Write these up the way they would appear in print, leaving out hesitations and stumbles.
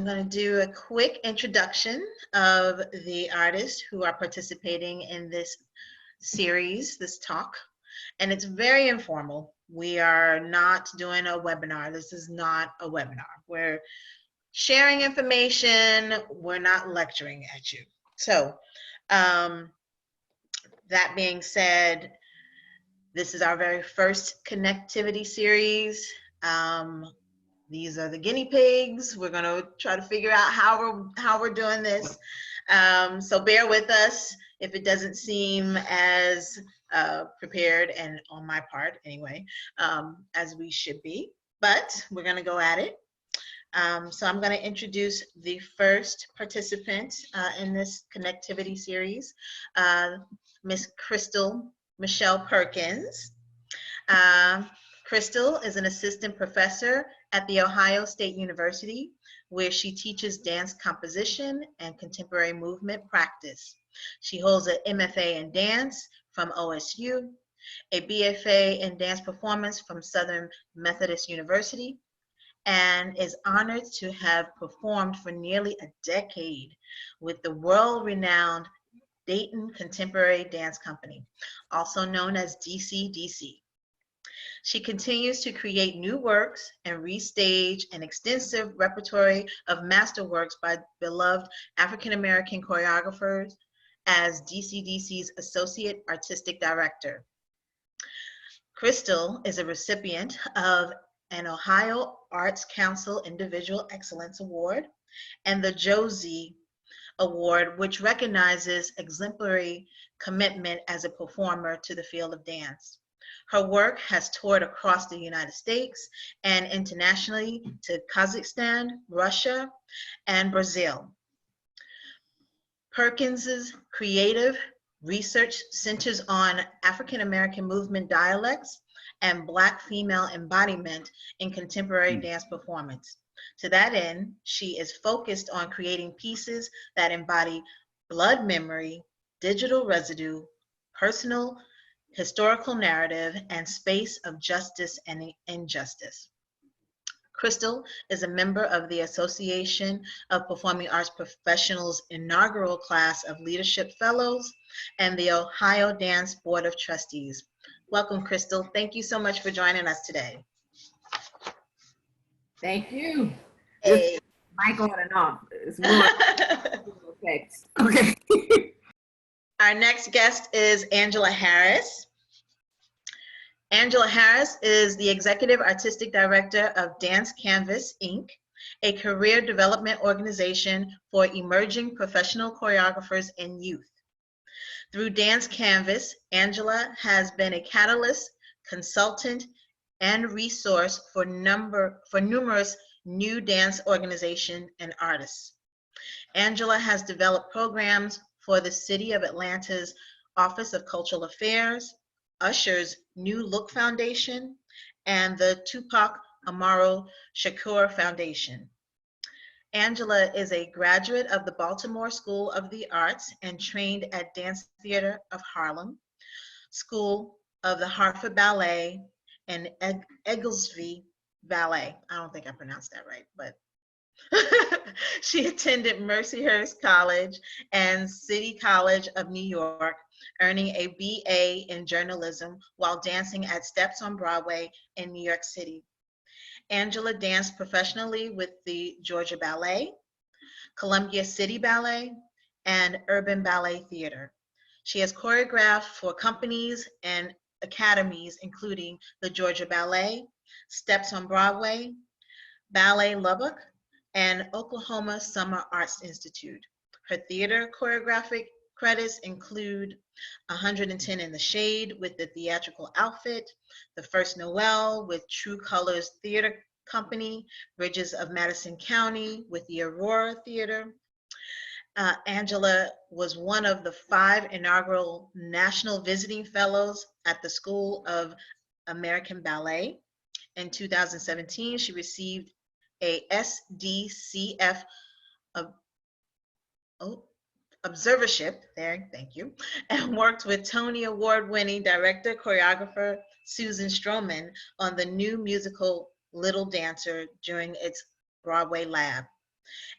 I'm going to do a quick introduction of the artists who are participating in this series, this talk, and it's very informal. We are not doing a webinar. This is not a webinar. We're sharing information. We're not lecturing at you. So that being said, this is our very first connectivity series. These are the guinea pigs. We're going to try to figure out how we're doing this. So bear with us if it doesn't seem as prepared, and on my part anyway, as we should be. But we're going to go at it. So I'm going to introduce the first participant in this connectivity series, Miss Crystal Michelle Perkins. Crystal is an assistant professor at The Ohio State University, where she teaches dance composition and contemporary movement practice. She holds an MFA in dance from OSU, a BFA in dance performance from Southern Methodist University, and is honored to have performed for nearly a decade with the world-renowned Dayton Contemporary Dance Company, also known as DCDC. She continues to create new works and restage an extensive repertoire of masterworks by beloved African-American choreographers as DCDC's Associate Artistic Director. Crystal is a recipient of an Ohio Arts Council Individual Excellence Award and the Josie Award, which recognizes exemplary commitment as a performer to the field of dance. Her work has toured across the United States and internationally to Kazakhstan, Russia, and Brazil. Perkins's creative research centers on African American movement dialects and Black female embodiment in contemporary dance performance. To that end, she is focused on creating pieces that embody blood memory, digital residue, personal historical narrative, and space of justice and injustice. Crystal is a member of the Association of Performing Arts Professionals' inaugural class of Leadership Fellows and the Ohio Dance Board of Trustees. Welcome, Crystal. Thank you so much for joining us today. Thank you. Hey. Mic on and off. It's more effects. Okay. Our next guest is Angela Harris. Angela Harris is the Executive Artistic Director of Dance Canvas, Inc., a career development organization for emerging professional choreographers and youth. Through Dance Canvas, Angela has been a catalyst, consultant, and resource for numerous new dance organizations and artists. Angela has developed programs for the City of Atlanta's Office of Cultural Affairs, Usher's New Look Foundation, and the Tupac Amaru Shakur Foundation. Angela is a graduate of the Baltimore School of the Arts and trained at Dance Theater of Harlem, School of the Hartford Ballet, and Egglesby Ballet. I don't think I pronounced that right, but she attended Mercyhurst College and City College of New York, earning a BA in journalism while dancing at Steps on Broadway in New York City. Angela danced professionally with the Georgia Ballet, Columbia City Ballet, and Urban Ballet Theater. She has choreographed for companies and academies, including the Georgia Ballet, Steps on Broadway, Ballet Lubbock, and Oklahoma Summer Arts Institute. Her theater choreographic credits include 110 in the Shade with the Theatrical Outfit, The First Noel with True Colors Theater Company, Bridges of Madison County with the Aurora Theater. Angela was one of the 5 inaugural National Visiting Fellows at the School of American Ballet. In 2017, she received a SDCF observership there, thank you, and worked with Tony Award-winning director, choreographer Susan Stroman on the new musical Little Dancer during its Broadway lab.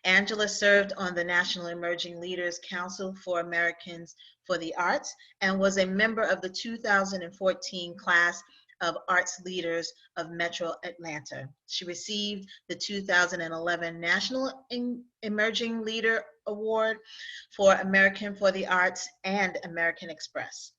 Angela served on the National Emerging Leaders Council for Americans for the Arts and was a member of the 2014 class of Arts Leaders of Metro Atlanta. She received the 2011 National Emerging Leader Award for American for the Arts and American Express.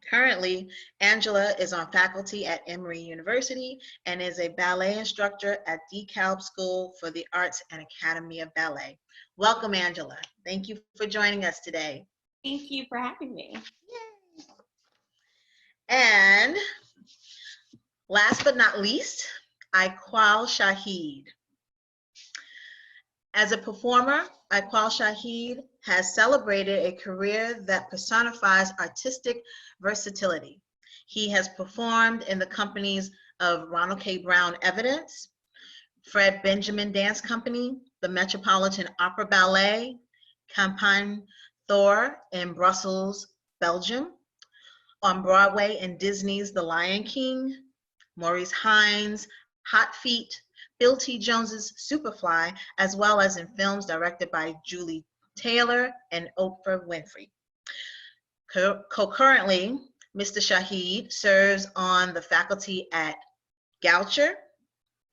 Currently, Angela is on faculty at Emory University and is a ballet instructor at DeKalb School for the Arts and Academy of Ballet. Welcome, Angela. Thank you for joining us today. Thank you for having me. Yay. And last but not least, Iquail Shaheed. As a performer, Iquail Shaheed has celebrated a career that personifies artistic versatility. He has performed in the companies of Ronald K. Brown Evidence, Fred Benjamin Dance Company, the Metropolitan Opera Ballet, Campagne Thor in Brussels, Belgium, on Broadway in Disney's The Lion King, Maurice Hines' Hot Feet, Bill T. Jones's Superfly, as well as in films directed by Julie Taylor and Oprah Winfrey. Concurrently, Mr. Shaheed serves on the faculty at Goucher,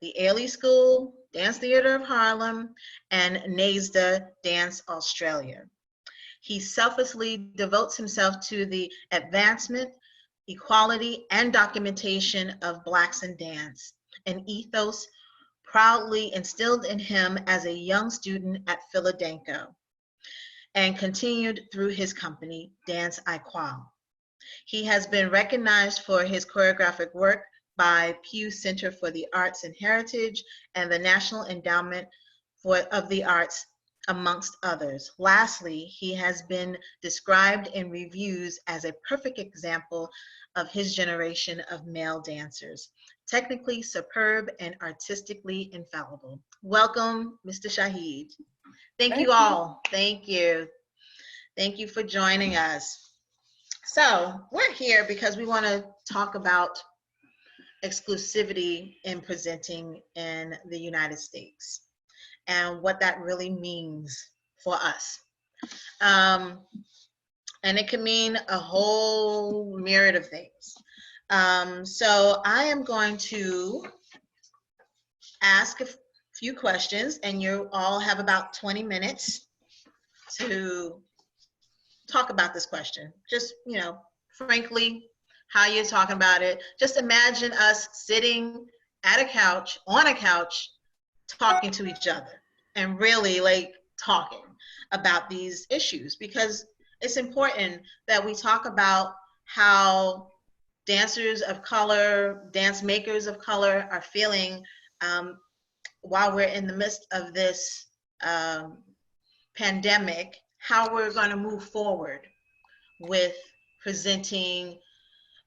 the Ailey School, Dance Theatre of Harlem, and NASDA Dance Australia. He selflessly devotes himself to the advancement, equality, and documentation of Blacks in dance, an ethos proudly instilled in him as a young student at Philadelphia, and continued through his company, Dance Iquail. He has been recognized for his choreographic work by Pew Center for the Arts and Heritage and the National Endowment of the Arts, amongst others. Lastly, he has been described in reviews as a perfect example of his generation of male dancers, technically superb and artistically infallible. Welcome, Mr. Shaheed. Thank you all. Thank you. Thank you for joining us. So we're here because we want to talk about exclusivity in presenting in the United States and what that really means for us. And it can mean a whole myriad of things. So I am going to ask a few questions, and you all have about 20 minutes to talk about this question. Just, frankly, how you're talking about it. Just imagine us sitting at a couch, on a couch, talking to each other and really talking about these issues, because it's important that we talk about how dancers of color, dance makers of color are feeling while we're in the midst of this pandemic, how we're going to move forward with presenting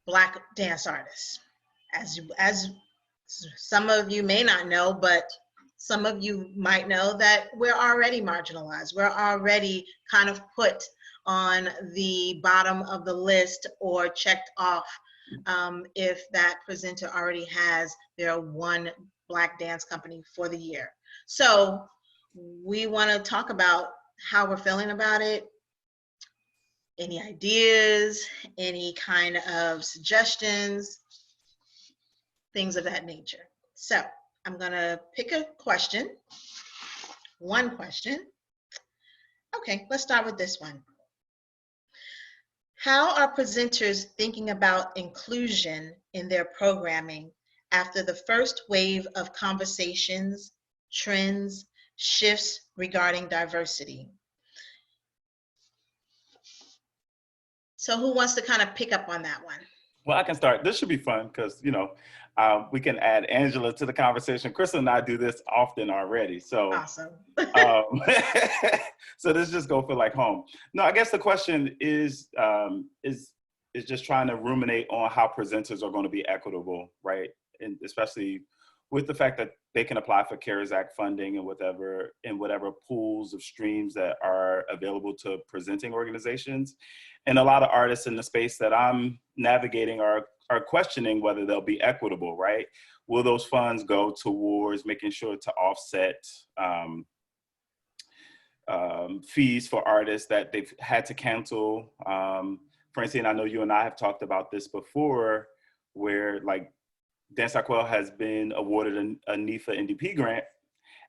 Black dance artists. As some of you may not know, but some of you might know that we're already marginalized. We're already kind of put on the bottom of the list or checked off if that presenter already has their one Black dance company for the year. So we want to talk about how we're feeling about it, any ideas, any kind of suggestions, things of that nature. So I'm gonna pick a question, one question. Okay, let's start with this one. How are presenters thinking about inclusion in their programming after the first wave of conversations, trends, shifts regarding diversity? So who wants to kind of pick up on that one? Well, I can start. This should be fun because, we can add Angela to the conversation. Krista and I do this often already. So, awesome. So this just go feel like home. No, I guess the question is just trying to ruminate on how presenters are going to be equitable, right? And especially with the fact that they can apply for CARES Act funding and whatever pools of streams that are available to presenting organizations. And a lot of artists in the space that I'm navigating are questioning whether they'll be equitable, right? Will those funds go towards making sure to offset fees for artists that they've had to cancel. Francine, I know you and I have talked about this before, where like Dance Iquail has been awarded a NEFA NDP grant,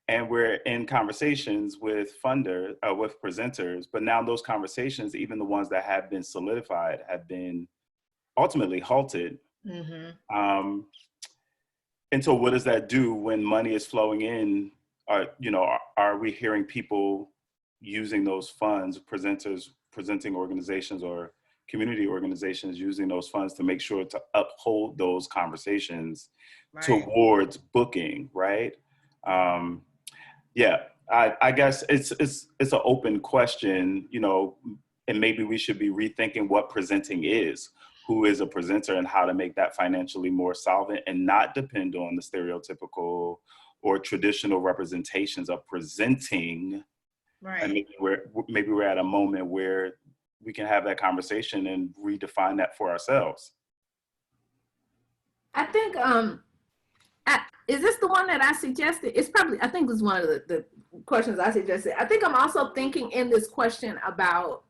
and we're in conversations with with presenters, but now those conversations, even the ones that have been solidified, have been ultimately halted. Mm-hmm. And so what does that do when money is flowing in? Are we hearing people using those funds, presenters, presenting organizations or community organizations using those funds to make sure to uphold those conversations towards booking, right? Yeah, I guess it's an open question, and maybe we should be rethinking what presenting is, who is a presenter, and how to make that financially more solvent and not depend on the stereotypical or traditional representations of presenting. Right. And maybe we're at a moment where we can have that conversation and redefine that for ourselves. I think, is this the one that I suggested? It's probably, I think it was one of the questions I suggested. I think I'm also thinking in this question about,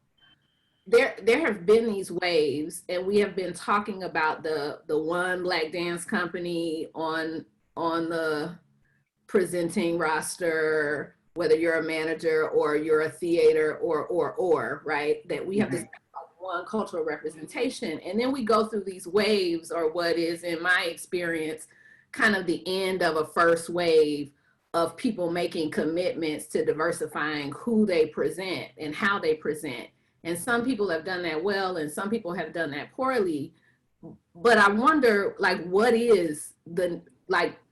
there have been these waves, and we have been talking about the one Black dance company on the presenting roster, whether you're a manager or you're a theater or right, that we have this one cultural representation. And then we go through these waves, or what is, in my experience, kind of the end of a first wave of people making commitments to diversifying who they present and how they present. And some people have done that well, and some people have done that poorly. But I wonder, like, what is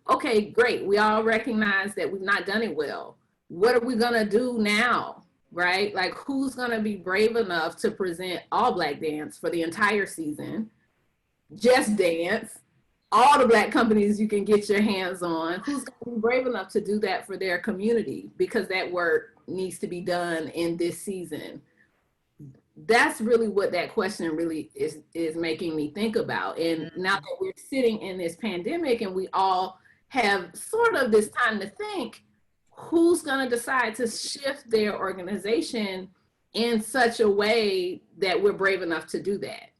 okay, great. We all recognize that we've not done it well. What are we gonna do now, right? Like, who's gonna be brave enough to present all Black dance for the entire season? Just Dance, all the Black companies you can get your hands on. Who's gonna be brave enough to do that for their community? Because that work needs to be done in this season. That's really what that question really is making me think about. And now that we're sitting in this pandemic and we all have sort of this time to think, who's going to decide to shift their organization in such a way that we're brave enough to do that?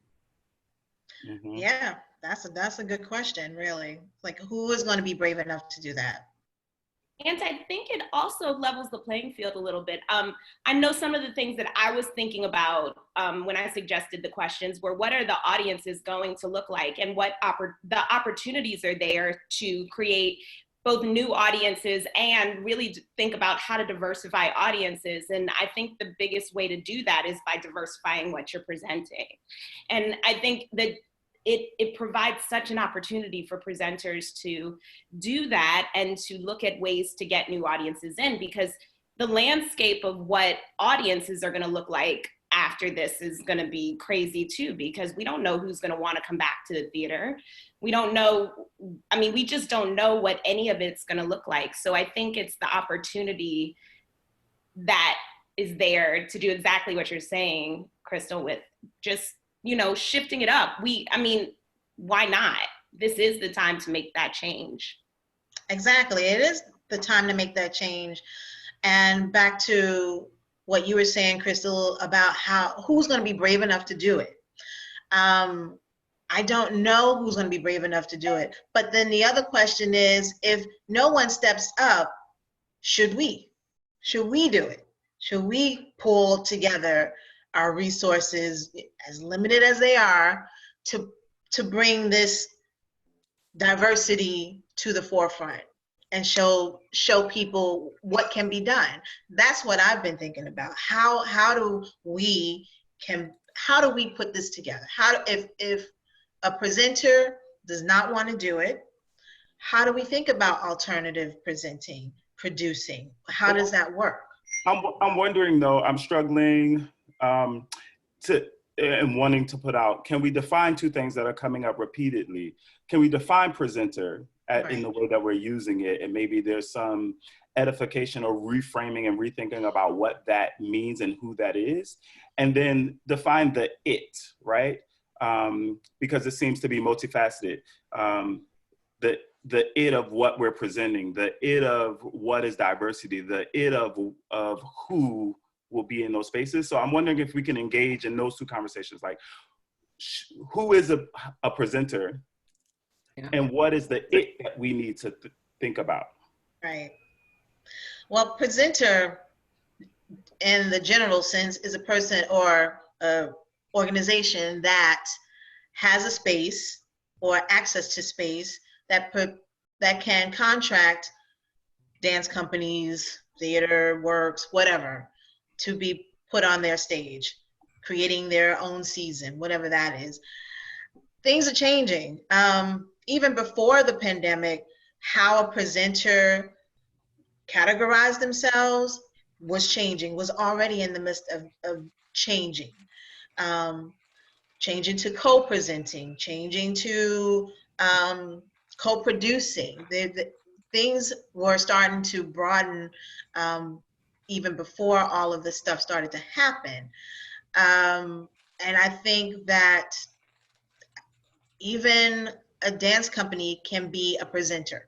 Mm-hmm. Yeah, that's a good question, really. Like, who is going to be brave enough to do that? And I think it also levels the playing field a little bit. I know some of the things that I was thinking about when I suggested the questions were, what are the audiences going to look like, and what the opportunities are there to create both new audiences and really think about how to diversify audiences. And I think the biggest way to do that is by diversifying what you're presenting. And I think that it provides such an opportunity for presenters to do that and to look at ways to get new audiences in, because the landscape of what audiences are going to look like after this is going to be crazy too, because we don't know who's going to want to come back to the theater. We don't know, I mean, we just don't know what any of it's going to look like. So I think it's the opportunity that is there to do exactly what you're saying, Crystal, with just, shifting it up. Why not? This is the time to make that change. Exactly. It is the time to make that change. And back to what you were saying, Crystal, about who's going to be brave enough to do it. I don't know who's going to be brave enough to do it. But then the other question is, if no one steps up, should we? Should we do it? Should we pull together our resources, as limited as they are, to bring this diversity to the forefront and show people what can be done? That's what I've been thinking about. How do we put this together? If a presenter does not want to do it, how do we think about alternative presenting, producing? How does that work? I'm wondering though, I'm struggling and wanting to put out, can we define two things that are coming up repeatedly? Can we define presenter in the way that we're using it? And maybe there's some edification or reframing and rethinking about what that means and who that is. And then define the it, right? Because it seems to be multifaceted. the it of what we're presenting, the it of what is diversity, the it of who will be in those spaces. So I'm wondering if we can engage in those two conversations, like who is a presenter, Yeah. and what is the it that we need to think about? Right. Well, presenter in the general sense is a person or a organization that has a space or access to space that can contract dance companies, theater works, whatever, to be put on their stage, creating their own season, whatever that is. Things are changing. Even before the pandemic, how a presenter categorized themselves was changing, was already in the midst of changing. Changing to co-presenting, changing to co-producing. Things were starting to broaden even before all of this stuff started to happen. And I think that even a dance company can be a presenter.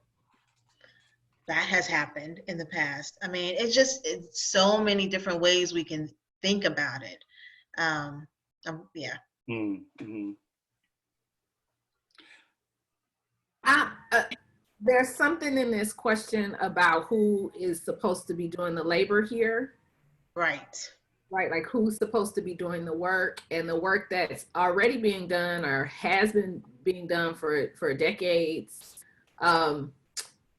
That has happened in the past. I mean, it's so many different ways we can think about it. Yeah. Mm-hmm. There's something in this question about who is supposed to be doing the labor here. Right. Right, like who's supposed to be doing the work, and the work that's already being done or has been being done for decades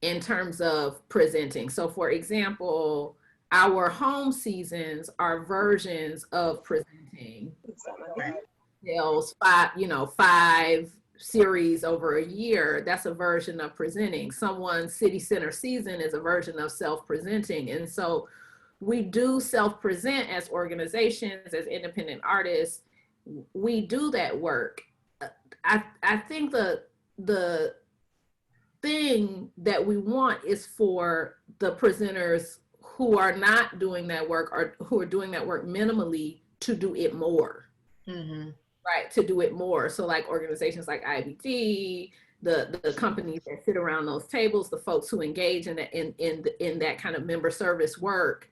in terms of presenting. So for example, our home seasons are versions of presenting. Right. Sales five series over a year, that's a version of presenting. Someone's city center season is a version of self-presenting. And so we do self-present as organizations, as independent artists. We do that work. I think the thing that we want is for the presenters who are not doing that work or who are doing that work minimally to do it more. Mm-hmm. Right, to do it more. So like organizations like IABD, the companies that sit around those tables, the folks who engage in that kind of member service work,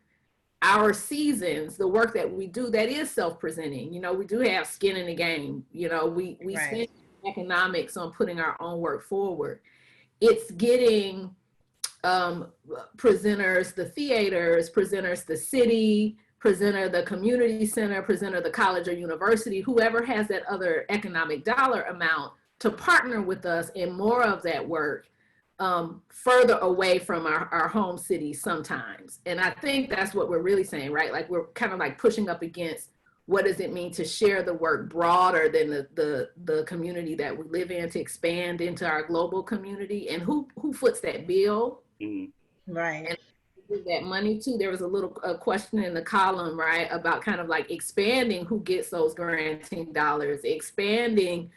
our seasons, the work that we do that is self-presenting, we do have skin in the game. We Right. spend economics on putting our own work forward. It's getting presenters, the theaters, presenters, the city, presenter, the community center, presenter, the college or university, whoever has that other economic dollar amount to partner with us in more of that work further away from our home cities sometimes. And I think that's what we're really saying, right? Like we're kind of like pushing up against what does it mean to share the work broader than the community that we live in, to expand into our global community, and who foots that bill. Mm-hmm. Right. And that money too. There was a little question in the column, right, about kind of like expanding who gets those granting dollars, expanding,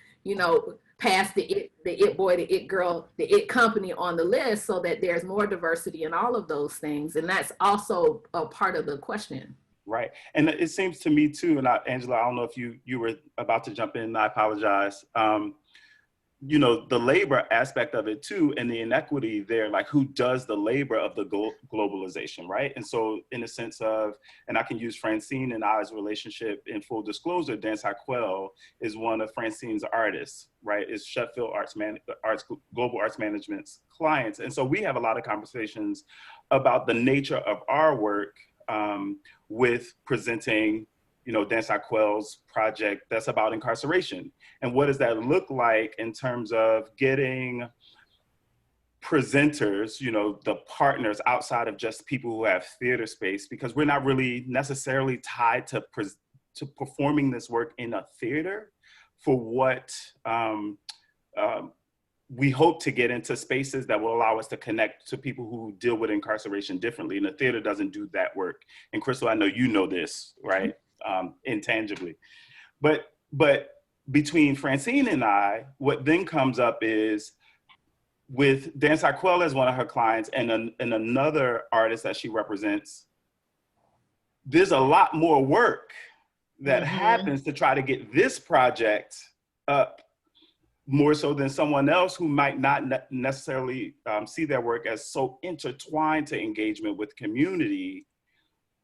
past the it boy, the it girl, the it company on the list, so that there's more diversity in all of those things. And that's also a part of the question. Right. And it seems to me too, and Angela, I don't know if you were about to jump in, and I apologize. The labor aspect of it too, and the inequity there, like who does the labor of the globalization, right? And so in the sense of, and I can use Francine and I's relationship in full disclosure, Dance Iquail is one of Francine's artists, right? Is Sheffield Global Arts Management's clients. And so we have a lot of conversations about the nature of our work with presenting Dance Iquail's project that's about incarceration. And what does that look like in terms of getting presenters, the partners outside of just people who have theater space, because we're not really necessarily tied to performing this work in a theater for what we hope to get into spaces that will allow us to connect to people who deal with incarceration differently. And the theater doesn't do that work. And Crystal, I know you know this, right? Intangibly. But between Francine and I, what then comes up is with Dance Iquail as one of her clients and another artist that she represents, there's a lot more work that happens to try to get this project up more so than someone else who might not necessarily see their work as so intertwined to engagement with community,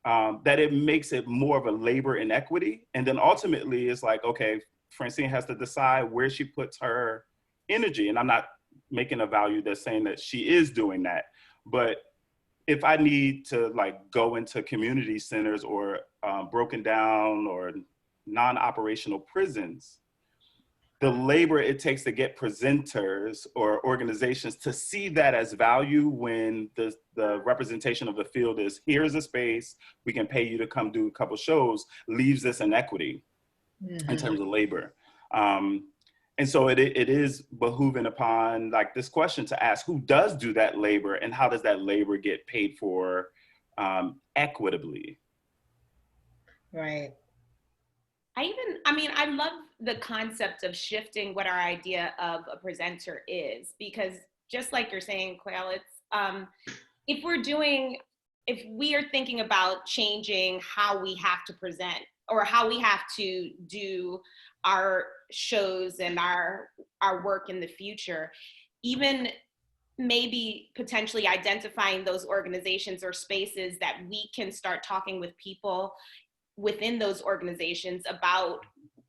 that it makes it more of a labor inequity. And then ultimately it's like, okay, Francine has to decide where she puts her energy. And I'm not making a value that's saying that she is doing that. But if I need to like go into community centers or broken down or non-operational prisons, the labor it takes to get presenters or organizations to see that as value when the representation of the field is, here's a space, we can pay you to come do a couple shows, leaves this inequity in terms of labor. And so it is behooving upon like this question to ask, who does do that labor and how does that labor get paid for equitably? Right. I love the concept of shifting what our idea of a presenter is, because just like you're saying, Iquail, it's, if we are thinking about changing how we have to present or how we have to do our shows and our work in the future, even maybe potentially identifying those organizations or spaces that we can start talking with people within those organizations about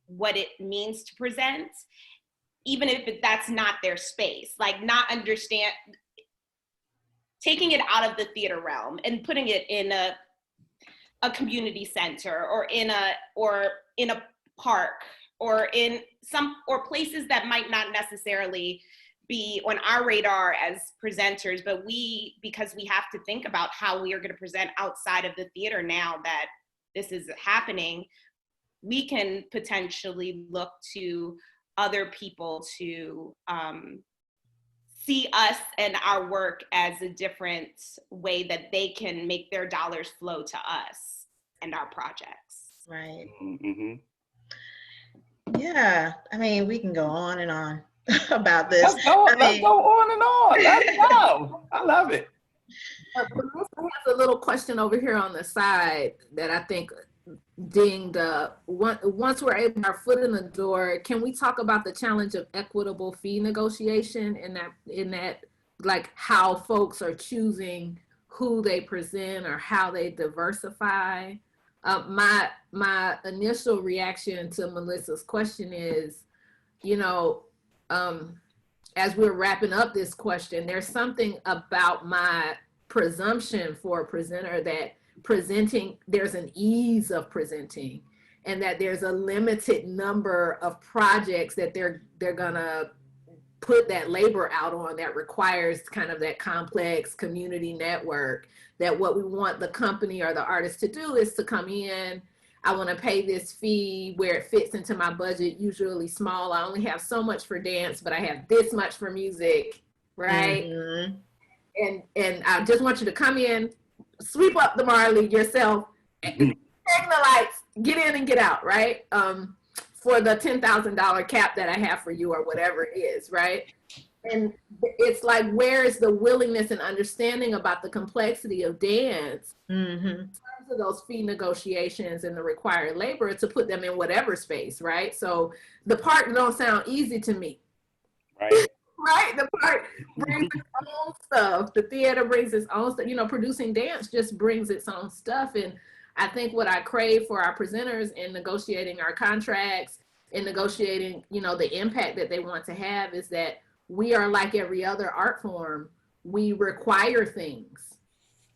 what it means to present, even if that's not their space, like not understand, taking it out of the theater realm and putting it in a community center or in a park or in places that might not necessarily be on our radar as presenters, but because we have to think about how we are going to present outside of the theater now that this is happening, we can potentially look to other people to see us and our work as a different way that they can make their dollars flow to us and our projects. Right. Mm-hmm. Yeah. I mean, we can go on and on about this. Let's go on and on. Let's go. I love it. Melissa has a little question over here on the side that I think dinged up. Once we're able to get our foot in the door, can we talk about the challenge of equitable fee negotiation in that like how folks are choosing who they present or how they diversify? My initial reaction to Melissa's question is, as we're wrapping up this question, there's something about my presumption for a presenter that there's an ease of presenting and that there's a limited number of projects that they're gonna put that labor out on that requires kind of that complex community network, that what we want the company or the artist to do is to come in, I want to pay this fee where it fits into my budget, usually small. I only have so much for dance, but I have this much for music, right? Mm-hmm. And I just want you to come in, sweep up the Marley yourself, hang the lights, get in and get out, right? For the $10,000 cap that I have for you or whatever it is, right? And it's like, where is the willingness and understanding about the complexity of dance in terms of those fee negotiations and the required labor to put them in whatever space, right? So the part don't sound easy to me. Right. Right, the part brings its own stuff. The theater brings its own stuff. Producing dance just brings its own stuff. And I think what I crave for our presenters in negotiating our contracts, in negotiating, the impact that they want to have is that we are like every other art form. We require things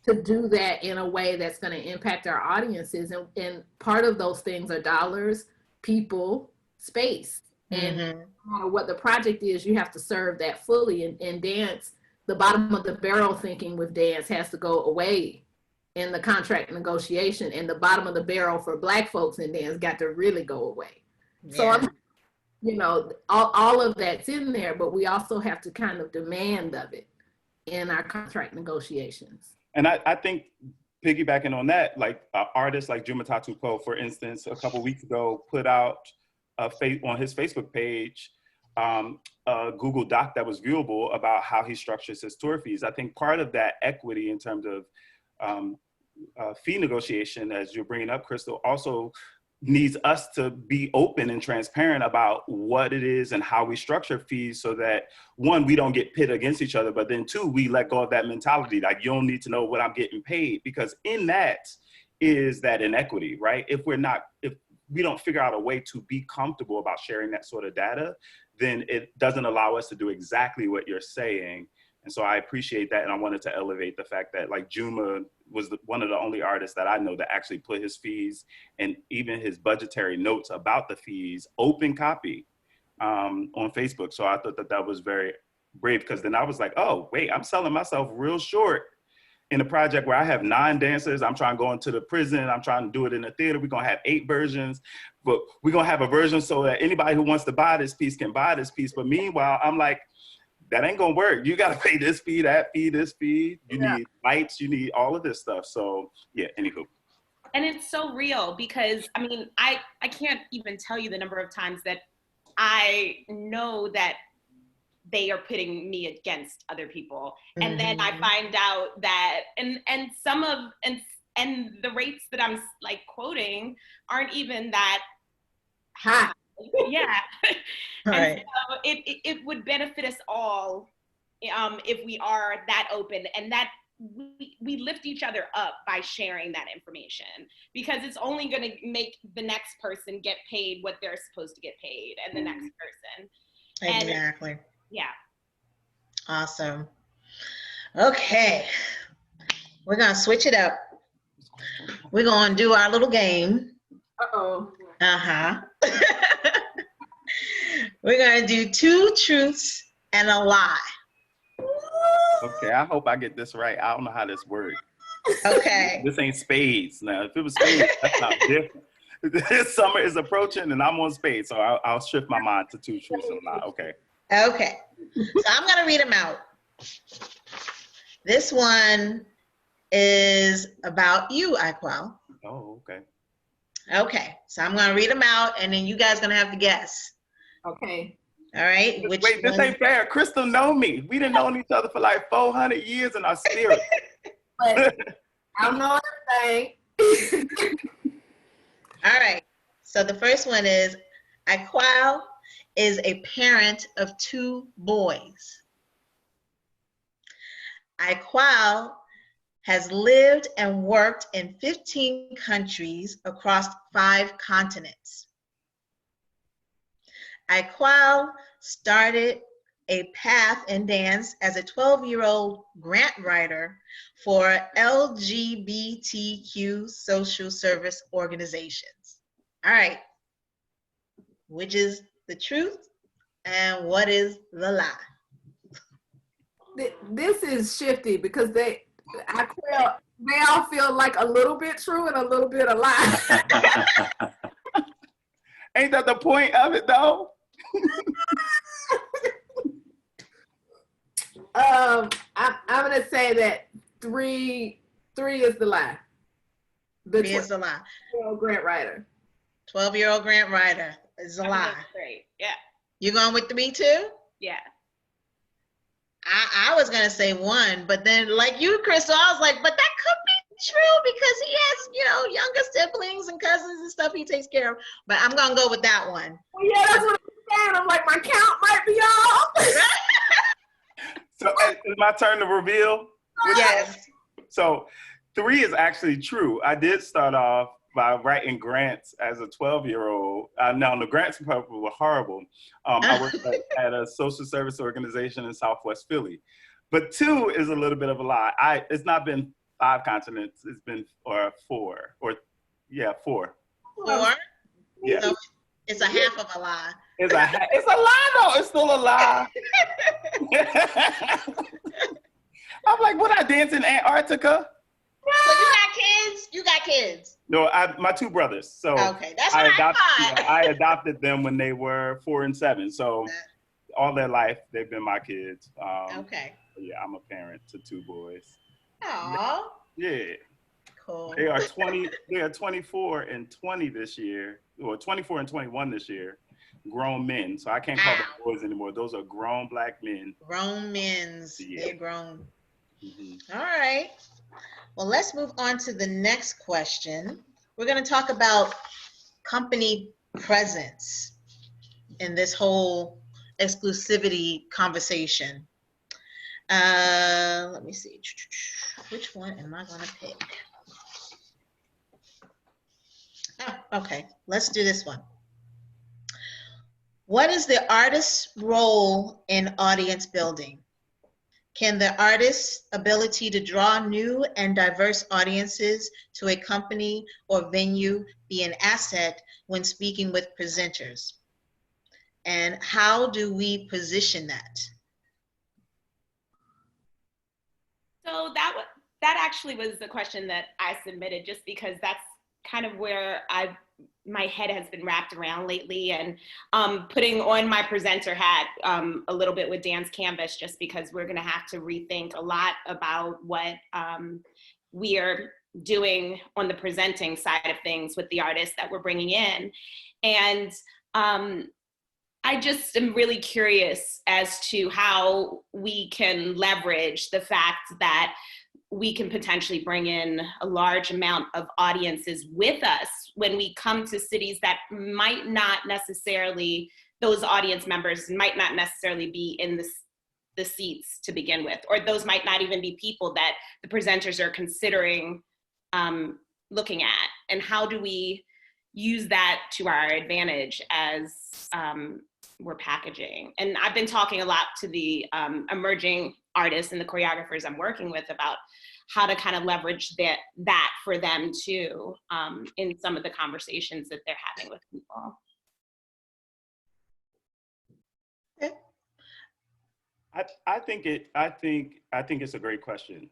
to do that in a way that's going to impact our audiences. And part of those things are dollars, people, space. And no matter what the project is, you have to serve that fully. And dance, the bottom of the barrel thinking with dance has to go away in the contract negotiation. And the bottom of the barrel for Black folks in dance got to really go away. Yeah. So, all of that's in there, but we also have to kind of demand of it in our contract negotiations. And I think piggybacking on that, like artists like Jumatatu Poe, for instance, a couple weeks ago put out on his Facebook page, a Google Doc that was viewable about how he structures his tour fees. I think part of that equity in terms of fee negotiation, as you're bringing up, Crystal, also needs us to be open and transparent about what it is and how we structure fees so that, one, we don't get pit against each other, but then two, we let go of that mentality. Like, you don't need to know what I'm getting paid, because in that is that inequity, right? If we don't figure out a way to be comfortable about sharing that sort of data, then it doesn't allow us to do exactly what you're saying. And so I appreciate that. And I wanted to elevate the fact that, like, Juma was one of the only artists that I know that actually put his fees and even his budgetary notes about the fees, open copy on Facebook. So I thought that that was very brave, because then I was like, oh, wait, I'm selling myself real short in a project where I have 9 dancers. I'm trying to go into the prison. I'm trying to do it in the theater. We're going to have 8 versions, but we're going to have a version so that anybody who wants to buy this piece can buy this piece. But meanwhile, I'm like, that ain't gonna work. You gotta pay this fee, that fee, this fee. You need lights, you need all of this stuff. So yeah, anywho. And it's so real, because I mean, I can't even tell you the number of times that I know that they are pitting me against other people. And then I find out that, and the rates that I'm like quoting aren't even that high. Yeah. And so it would benefit us all if we are that open, and that we lift each other up by sharing that information, because it's only going to make the next person get paid what they're supposed to get paid, and the next person. Exactly. And, yeah. Awesome. Okay. We're going to switch it up. We're going to do our little game. Uh-oh. Uh-huh. We're going to do 2 truths and a lie. Okay, I hope I get this right. I don't know how this works. Okay. This ain't spades. Now, if it was spades, that's not different. This summer is approaching and I'm on spades, so I'll shift my mind to 2 truths and a lie. Okay. Okay. So I'm going to read them out. This one is about you, Iquail. Oh, okay. Okay. So I'm going to read them out, and then you guys going to have to guess. Okay. All right. Wait, this ain't fair. Crystal know me. We done known each other for like 400 years in our spirit. But I don't know everything. All right. So the first one is, Iquail is a parent of 2 boys. Iquail has lived and worked in 15 countries across 5 continents. Iquail started a path in dance as a 12-year-old grant writer for LGBTQ social service organizations. All right. Which is the truth and what is the lie? This is shifty, because they all feel like a little bit true and a little bit a lie. Ain't that the point of it, though? I'm gonna say that 3 is the lie. 3 is the lie. 12-year-old grant writer. 12-year-old grant writer is a lie. Great. Yeah. You going with 3 too? Yeah. I was gonna say 1, but then like you, Crystal, I was like, but that could be true because he has, younger siblings and cousins and stuff he takes care of. But I'm gonna go with that one. Well, yeah, that's what I'm saying. I'm like, my count might be off. So it's my turn to reveal? Yes. So 3 is actually true. I did start off by writing grants as a 12-year-old. Now, the grants were horrible. I worked at a social service organization in Southwest Philly. But 2 is a little bit of a lie. It's not been 5 continents. It's been 4. 4? 4? Yeah. So it's a half of a lie. It's a lie, though. It's still a lie. I'm like, what, I dance in Antarctica? So you got kids? You got kids? No, my 2 brothers. So okay, that's what I thought. I adopted them when they were 4 and 7. So all their life, they've been my kids. Okay. Yeah, I'm a parent to 2 boys. Aww. Yeah. Cool. They are 20. They are 24 and 20 this year, or 24 and 21 this year. Grown men. So I can't call them boys anymore. Those are grown Black men. Grown men's. Yeah. They're grown. Mm-hmm. All right. Well, let's move on to the next question. We're going to talk about company presence in this whole exclusivity conversation. Let me see. Which one am I going to pick? Oh, okay, let's do this one. What is the artist's role in audience building? Can the artist's ability to draw new and diverse audiences to a company or venue be an asset when speaking with presenters? And how do we position that? So that actually was the question that I submitted, just because that's kind of where my head has been wrapped around lately, and putting on my presenter hat a little bit with Dance Canvas, just because we're going to have to rethink a lot about what we are doing on the presenting side of things with the artists that we're bringing in. And I just am really curious as to how we can leverage the fact that we can potentially bring in a large amount of audiences with us when we come to cities that might not necessarily, those audience members might not necessarily be in the seats to begin with, or those might not even be people that the presenters are considering looking at. And how do we use that to our advantage as we're packaging? And I've been talking a lot to the emerging artists and the choreographers I'm working with about how to kind of leverage that for them too, in some of the conversations that they're having with people. Okay. I think it's a great question.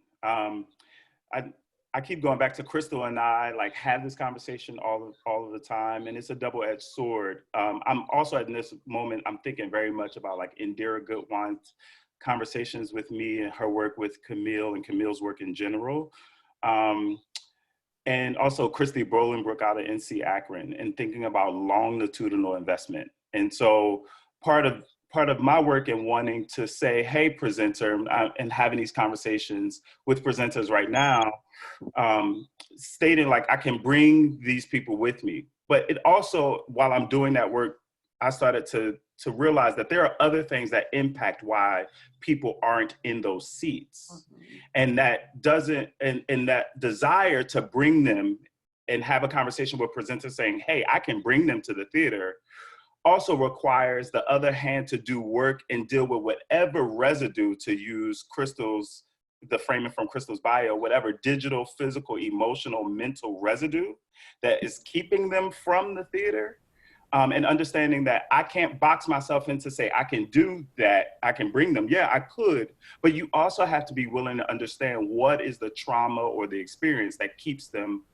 I keep going back to Crystal and I like have this conversation all of the time, and it's a double-edged sword. I'm also at this moment, I'm thinking very much about like Indira Goodwine's conversations with me and her work with Camille and Camille's work in general. And also Christy Bolingbrook out of NC Akron, and thinking about longitudinal investment. And so part of my work in wanting to say, hey, presenter, and having these conversations with presenters right now, stating like I can bring these people with me. But it also, while I'm doing that work, I started to realize that there are other things that impact why people aren't in those seats. And that that desire to bring them and have a conversation with presenters saying, hey, I can bring them to the theater, also requires the other hand to do work and deal with whatever residue, to use the framing from Crystal's bio, whatever digital, physical, emotional, mental residue that is keeping them from the theater. And understanding that I can't box myself in to say I can do that, I can bring them. Yeah, I could, but you also have to be willing to understand what is the trauma or the experience that keeps them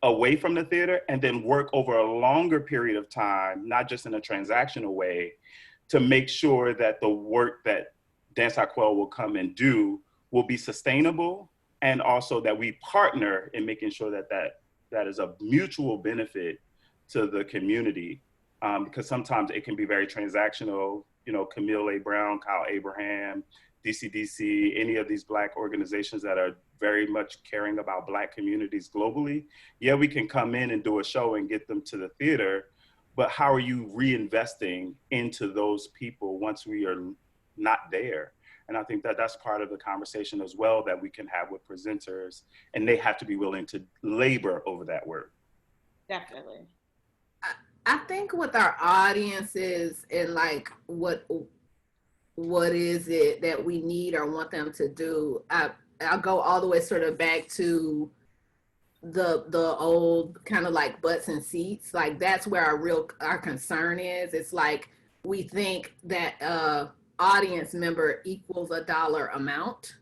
away from the theater, and then work over a longer period of time, not just in a transactional way, to make sure that the work that Dance Iquail will come and do will be sustainable, and also that we partner in making sure that is a mutual benefit to the community, because sometimes it can be very transactional. You know, Camille A. Brown, Kyle Abraham, DCDC, any of these Black organizations that are very much caring about Black communities globally. Yeah, we can come in and do a show and get them to the theater, but how are you reinvesting into those people once we are not there? And I think that that's part of the conversation as well that we can have with presenters, and they have to be willing to labor over that work. Definitely. I think with our audiences and like what is it that we need or want them to do, I'll go all the way sort of back to the old kind of like butts and seats. Like that's where our concern is. It's like we think that audience member equals a dollar amount,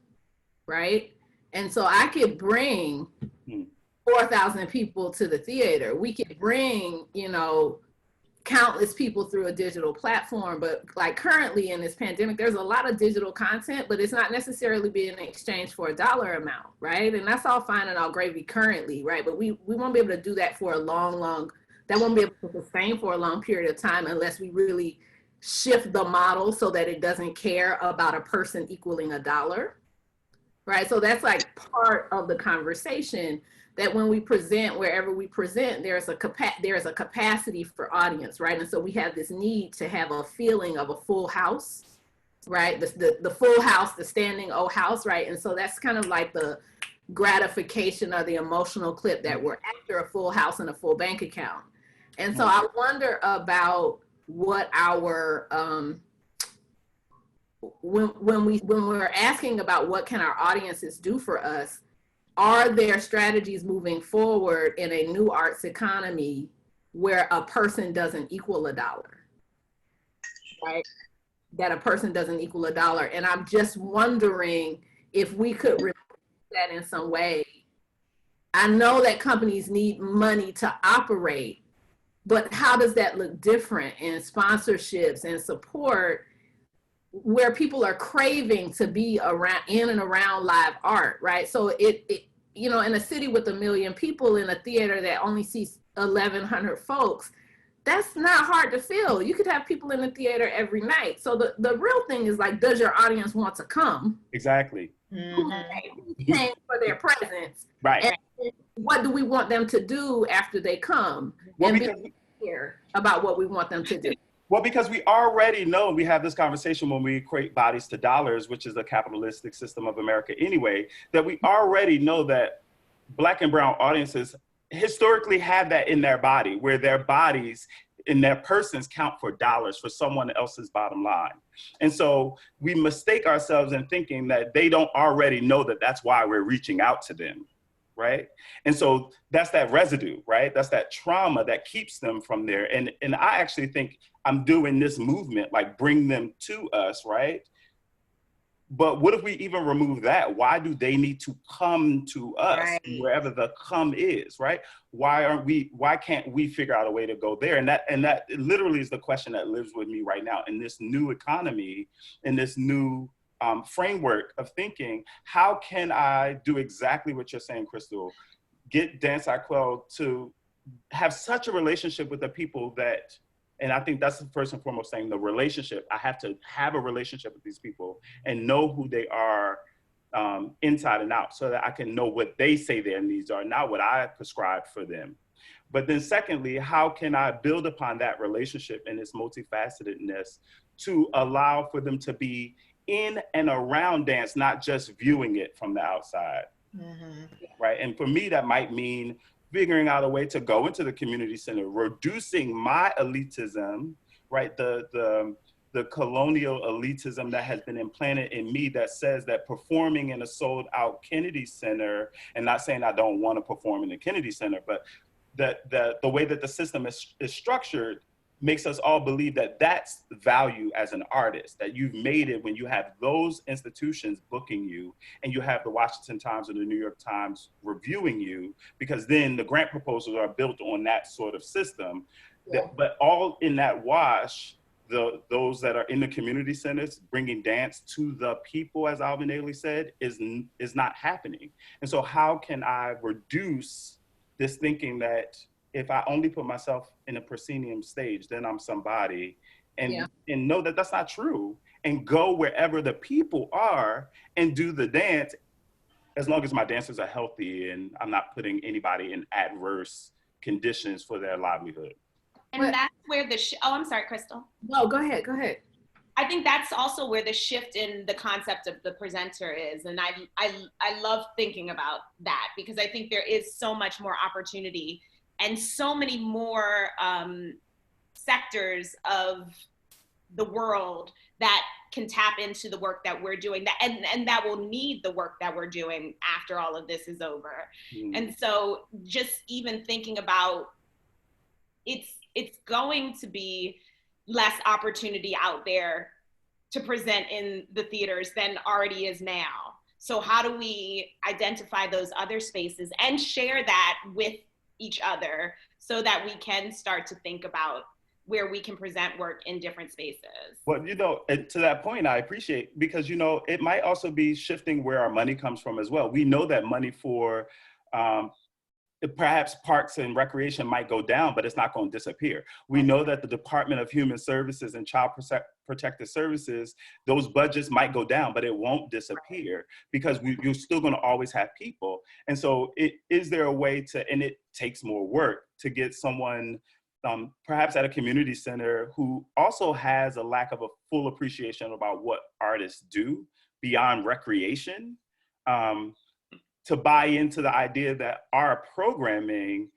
right? And so I could bring 4,000 people to the theater. We could bring, countless people through a digital platform, but like currently in this pandemic, there's a lot of digital content, but it's not necessarily being exchanged for a dollar amount, right? And that's all fine and all gravy currently, right? But we won't be able to do that for a long, that won't be able to sustain for a long period of time unless we really shift the model so that it doesn't care about a person equaling a dollar, right? So that's like part of the conversation. that when we present, wherever we present, there's a capacity for audience, right? And so we have this need to have a feeling of a full house, right? The full house, the standing O house, right? And so that's kind of like the gratification or the emotional clip that we're after a full house and a full bank account. And so I wonder about what our when we're asking about what can our audiences do for us, are there strategies moving forward in a new arts economy where a person doesn't equal $1, right? That a person doesn't equal $1. And I'm just wondering if we could remove that in some way. I know that companies need money to operate, but how does that look different in sponsorships and support where people are craving to be around, in and around live art, right? So it you know, in a city with 1 million people, in a theater that only sees 1,100 folks, that's not hard to fill. You could have people in the theater every night. So the real thing is like, does your audience want to come? Exactly. Who's paying for their presence? Right. And what do we want them to do after they come? Well, and be clear about what we want them to do. Well, because we already know, we have this conversation when we equate bodies to dollars, which is the capitalistic system of America anyway, that we already know that Black and brown audiences historically have that in their body, where their bodies and their persons count for dollars for someone else's bottom line. And so we mistake ourselves in thinking that they don't already know that that's why we're reaching out to them. Right. And so that's that residue, right? That's that trauma that keeps them from there. And I actually think I'm doing this movement, like bring them to us, right? But what if we even remove that? Why do they need to come to us, right, wherever the come is, right? Why can't we figure out a way to go there? And that literally is the question that lives with me right now in this new economy, in this new framework of thinking. How can I do exactly what you're saying, Crystal? Get Dance Iquail to have such a relationship with the people that, and I think that's the first and foremost thing, the relationship. I have to have a relationship with these people and know who they are inside and out, so that I can know what they say their needs are, not what I prescribe for them. But then secondly, how can I build upon that relationship and its multifacetedness to allow for them to be in and around dance, not just viewing it from the outside, right? And for me, that might mean figuring out a way to go into the community center, reducing my elitism, right? The colonial elitism that has been implanted in me that says that performing in a sold out Kennedy Center, and not saying I don't want to perform in the Kennedy Center, but that the way that the system is structured makes us all believe that that's value as an artist, that you've made it when you have those institutions booking you and you have the Washington Times or the New York Times reviewing you, because then the grant proposals are built on that sort of system. Yeah. But all in that wash, those that are in the community centers bringing dance to the people, as Alvin Ailey said, is not happening. And so how can I reduce this thinking that if I only put myself in a proscenium stage, then I'm somebody, and know that that's not true, and go wherever the people are and do the dance, as long as my dancers are healthy and I'm not putting anybody in adverse conditions for their livelihood. And that's where I'm sorry, Crystal. No, go ahead. I think that's also where the shift in the concept of the presenter is. And I love thinking about that, because I think there is so much more opportunity and so many more sectors of the world that can tap into the work that we're doing, and that will need the work that we're doing after all of this is over. And so just even thinking about it's going to be less opportunity out there to present in the theaters than already is now. So how do we identify those other spaces and share that with each other so that we can start to think about where we can present work in different spaces? Well, to that point, I appreciate, because, it might also be shifting where our money comes from as well. We know that money for, perhaps parks and recreation might go down, but it's not going to disappear. We know that the Department of Human Services and Child Protective Services, those budgets might go down, but it won't disappear because you're still going to always have people. And so is there a way to, and it takes more work to get someone perhaps at a community center who also has a lack of a full appreciation about what artists do beyond recreation, to buy into the idea that our programming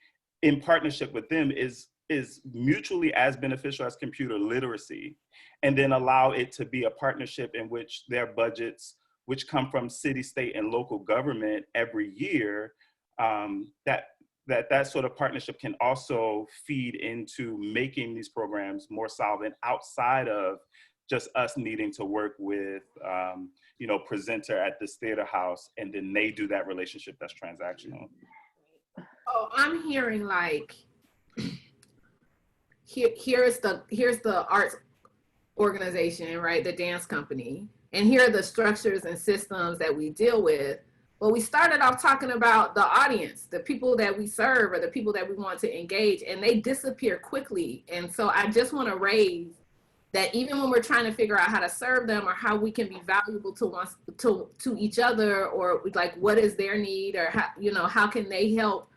in partnership with them is mutually as beneficial as computer literacy, and then allow it to be a partnership in which their budgets, which come from city, state, and local government every year, that sort of partnership can also feed into making these programs more solvent outside of just us needing to work with, presenter at this theater house, and then they do that relationship that's transactional. Oh, I'm hearing like, here's the arts organization, right? The dance company, and here are the structures and systems that we deal with. Well, we started off talking about the audience, the people that we serve, or the people that we want to engage, and they disappear quickly. And so I just want to raise that even when we're trying to figure out how to serve them or how we can be valuable to each other, or like what is their need, or how can they help,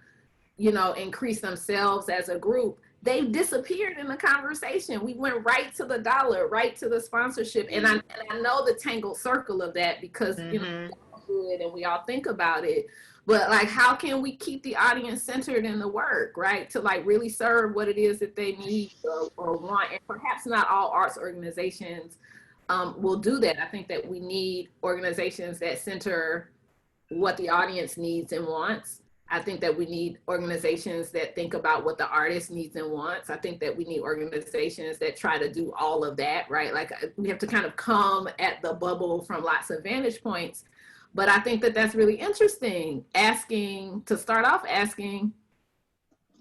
increase themselves as a group, they disappeared in the conversation. We went right to the dollar, right to the sponsorship. And I know the tangled circle of that because, good and we all think about it, but like, how can we keep the audience centered in the work, right? To like really serve what it is that they need or want. And perhaps not all arts organizations will do that. I think that we need organizations that center what the audience needs and wants. I think that we need organizations that think about what the artist needs and wants. I think that we need organizations that try to do all of that, right? Like we have to kind of come at the bubble from lots of vantage points. But I think that that's really interesting, to start off asking,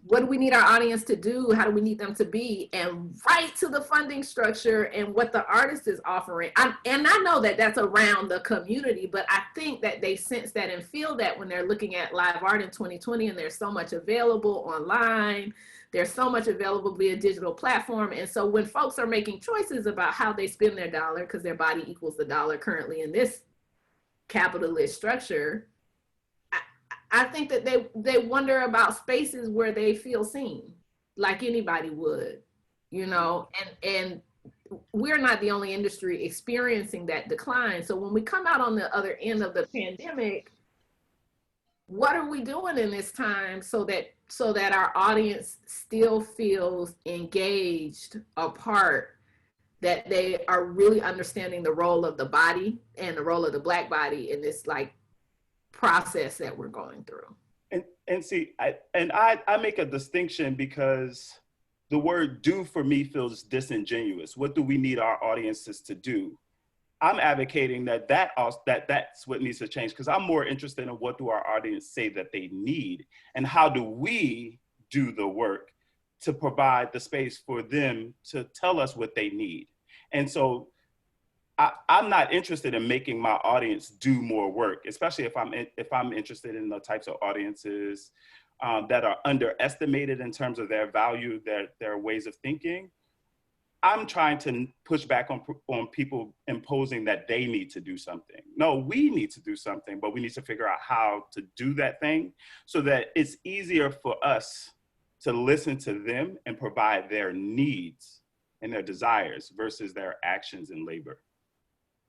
what do we need our audience to do? How do we need them to be? And right to the funding structure and what the artist is offering. And I know that that's around the community, but I think that they sense that and feel that when they're looking at live art in 2020, and there's so much available online, there's so much available via digital platform. And so when folks are making choices about how they spend their dollar, because their body equals the dollar currently in this capitalist structure, I think that they wonder about spaces where they feel seen, like anybody would, and we're not the only industry experiencing that decline. So when we come out on the other end of the pandemic, what are we doing in this time so that our audience still feels engaged, a part, that they are really understanding the role of the body and the role of the Black body in this like process that we're going through. And see, I make a distinction because the word do for me feels disingenuous. What do we need our audiences to do? I'm advocating that's what needs to change, because I'm more interested in what do our audience say that they need, and how do we do the work to provide the space for them to tell us what they need. And so I'm not interested in making my audience do more work, especially if I'm interested in the types of audiences that are underestimated in terms of their value, their ways of thinking. I'm trying to push back on people imposing that they need to do something. No, we need to do something, but we need to figure out how to do that thing so that it's easier for us to listen to them and provide their needs and their desires versus their actions and labor.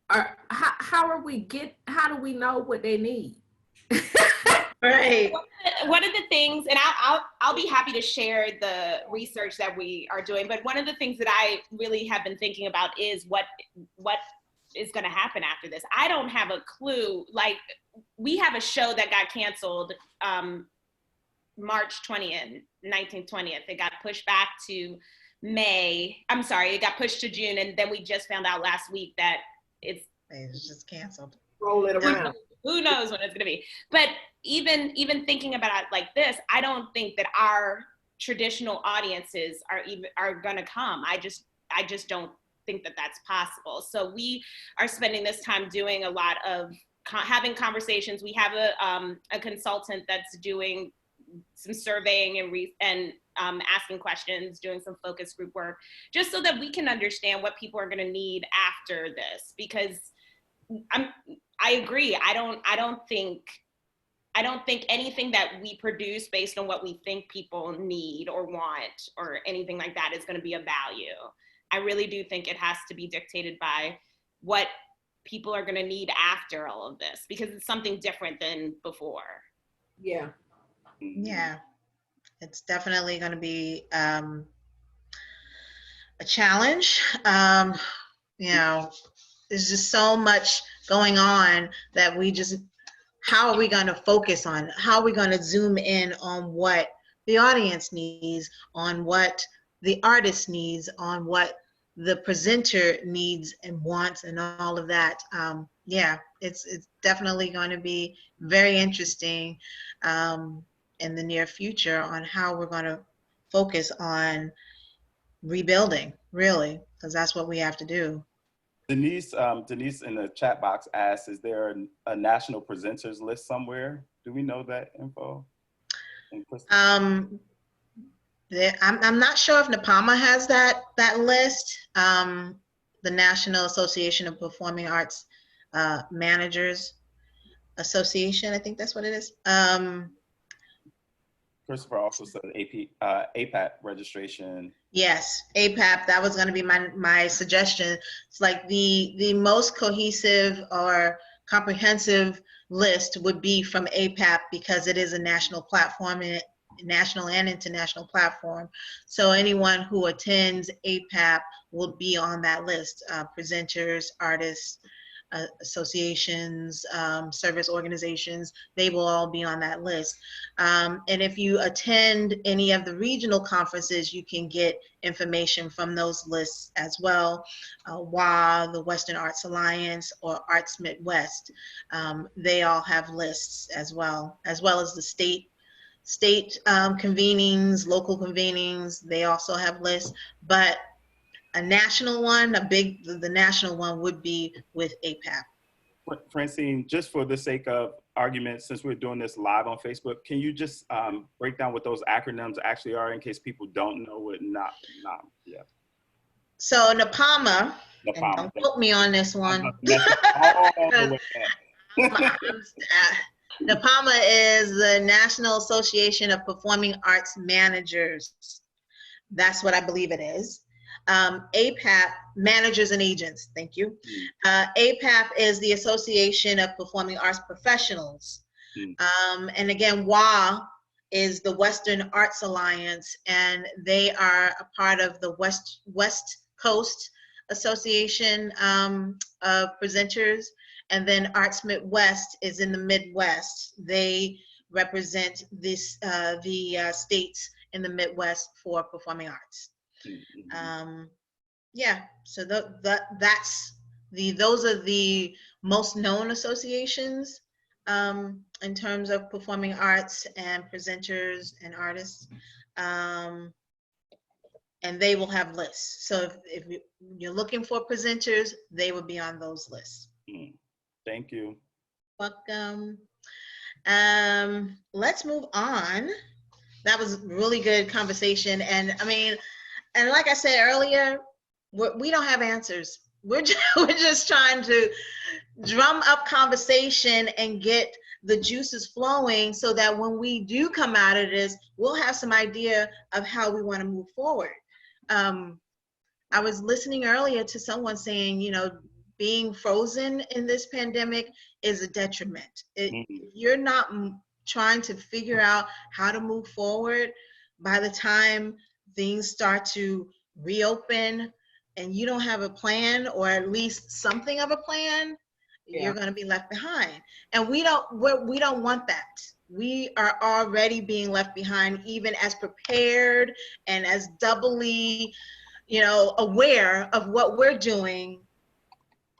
How do we know what they need? Right. One of the things, and I'll be happy to share the research that we are doing, but one of the things that I really have been thinking about is what is going to happen after this. I don't have a clue. Like, we have a show that got canceled March 20th, 1920th. It got pushed back to it got pushed to June, and then we just found out last week that it's just canceled. Roll it around. Who knows when it's going to be? But even thinking about it like this, I don't think that our traditional audiences are going to come. I just don't think that that's possible. So we are spending this time doing a lot of having conversations. We have a consultant that's doing some surveying and asking questions, doing some focus group work, just so that we can understand what people are going to need after this. Because I agree. I don't think anything that we produce based on what we think people need or want or anything like that is going to be of value. I really do think it has to be dictated by what people are going to need after all of this, because it's something different than before. Yeah. Yeah, it's definitely going to be a challenge. You know, there's just so much going on that how are we going to focus on? How are we going to zoom in on what the audience needs, on what the artist needs, on what the presenter needs and wants, and all of that? Yeah, it's definitely going to be very interesting in the near future on how we're going to focus on rebuilding, really, because that's what we have to do. Denise in the chat box asked, is there a national presenters list somewhere? Do we know that info? I'm not sure if NAPAMA has that list. The National Association of Performing Arts Managers Association, I think that's what it is. Kristopher also said APAP registration. Yes, APAP, that was going to be my suggestion. It's like the most cohesive or comprehensive list would be from APAP, because it is a national platform, and national and international platform. So anyone who attends APAP will be on that list. Presenters, artists, associations, service organizations, they will all be on that list. And if you attend any of the regional conferences, you can get information from those lists as well. WA, the Western Arts Alliance, or Arts Midwest, they all have lists as well as the state convenings, local convenings, they also have lists. But a national one, the national one would be with APAP. Francine, just for the sake of argument, since we're doing this live on Facebook, can you just break down what those acronyms actually are in case people don't know what yeah. So NAPAMA, and don't quote me on this one. NAPAMA is the National Association of Performing Arts Managers. That's what I believe it is. APAP, Managers and Agents, thank you. APAP is the Association of Performing Arts Professionals. And again, WA is the Western Arts Alliance, and they are a part of the West Coast Association of Presenters. And then Arts Midwest is in the Midwest. They represent the states in the Midwest for performing arts. Yeah, so those are the most known associations in terms of performing arts and presenters and artists, and they will have lists. So if you're looking for presenters, they will be on those lists. Thank you. Welcome. Let's move on. That was really good conversation, and I mean, and like I said earlier, we don't have answers. We're just trying to drum up conversation and get the juices flowing so that when we do come out of this, we'll have some idea of how we want to move forward. I was listening earlier to someone saying, you know, being frozen in this pandemic is a detriment. You're not trying to figure out how to move forward. By the time things start to reopen and you don't have a plan, or at least something of a plan, you're going to be left behind. And we don't want that. We are already being left behind, even as prepared and as doubly, you know, aware of what we're doing.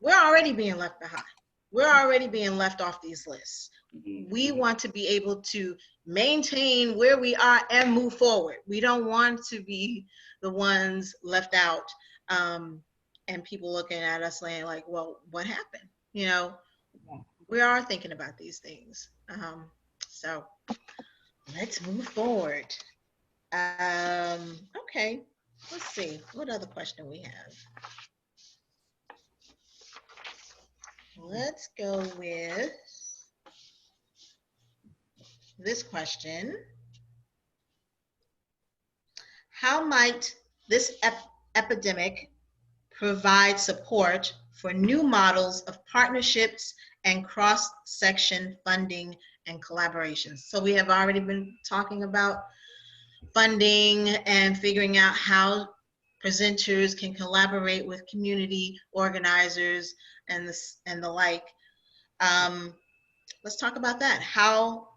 We're already being left behind. We're already being left off these lists. We want to be able to maintain where we are and move forward. We don't want to be the ones left out, and people looking at us saying like, well, what happened? You know, we are thinking about these things. So Let's move forward. Okay, let's see. What other question we have? Let's go with this question. How might this epidemic provide support for new models of partnerships and cross-section funding and collaborations? So we have already been talking about funding and figuring out how presenters can collaborate with community organizers and the like. Let's talk about that. How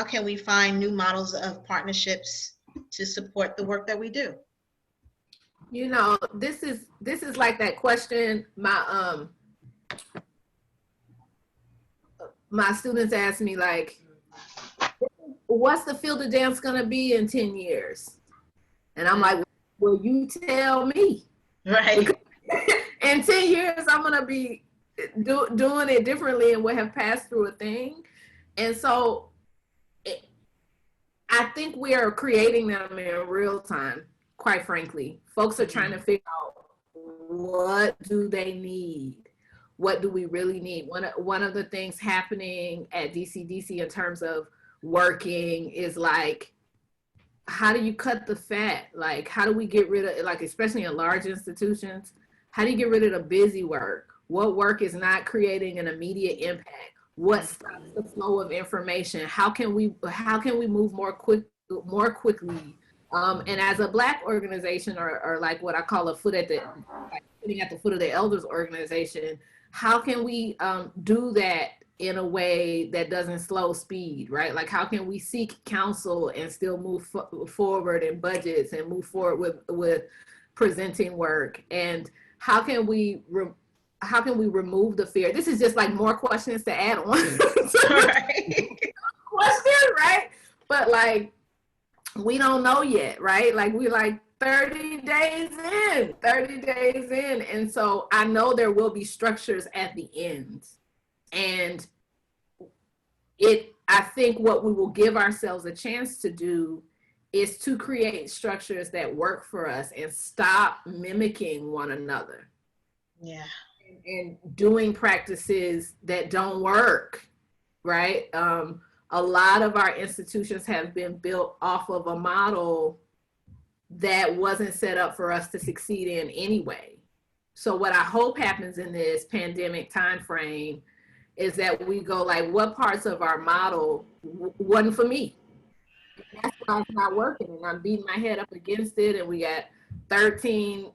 can we find new models of partnerships to support the work that we do? You know, this is like that question my students ask me, like, what's the field of dance gonna be in 10 years? And I'm like, well, you tell me. Right. In 10 years, I'm gonna be doing it differently and will have passed through a thing. And so I think we are creating them in real time, quite frankly. Folks are trying to figure out, what do they need? What do we really need? One of the things happening at DCDC in terms of working is like, how do you cut the fat? Like, how do we get rid of, like, especially in large institutions, how do you get rid of the busy work? What work is not creating an immediate impact? What stops the flow of information? How can we move more quickly? And as a Black organization, or like what I call sitting at the foot of the elders organization, how can we do that in a way that doesn't slow speed, right? Like, how can we seek counsel and still move forward in budgets and move forward with presenting work? And how can we remove the fear? This is just like more questions to add on. Right. Question, right? But like, we don't know yet, right? Like, we're like 30 days in. And so I know there will be structures at the end. And I think what we will give ourselves a chance to do is to create structures that work for us and stop mimicking one another. Yeah. And doing practices that don't work, right? A lot of our institutions have been built off of a model that wasn't set up for us to succeed in anyway. So what I hope happens in this pandemic timeframe is that we go like, what parts of our model wasn't for me? And that's why it's not working, and I'm beating my head up against it, and we got 13,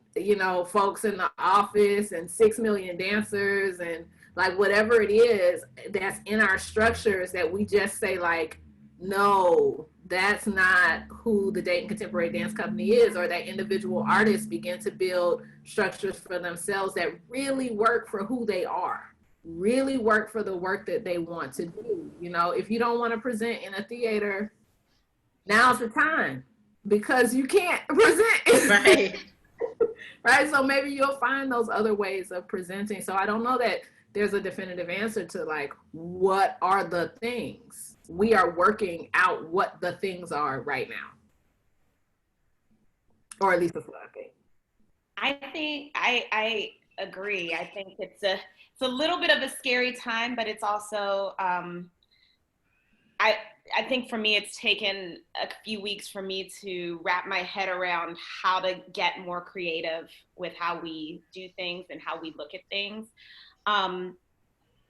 folks in the office and 6 million dancers, and like whatever it is that's in our structures that we just say like, no, that's not who the Dayton Contemporary Dance Company is, or that individual artists begin to build structures for themselves that really work for who they are, really work for the work that they want to do. If you don't want to present in a theater, now's the time, because you can't present. Right. Right. So maybe you'll find those other ways of presenting. So I don't know that there's a definitive answer to like, what are the things? We are working out what the things are right now. Or at least that's what I think. I think I agree. I think it's a little bit of a scary time, but it's also, I think for me, it's taken a few weeks for me to wrap my head around how to get more creative with how we do things and how we look at things.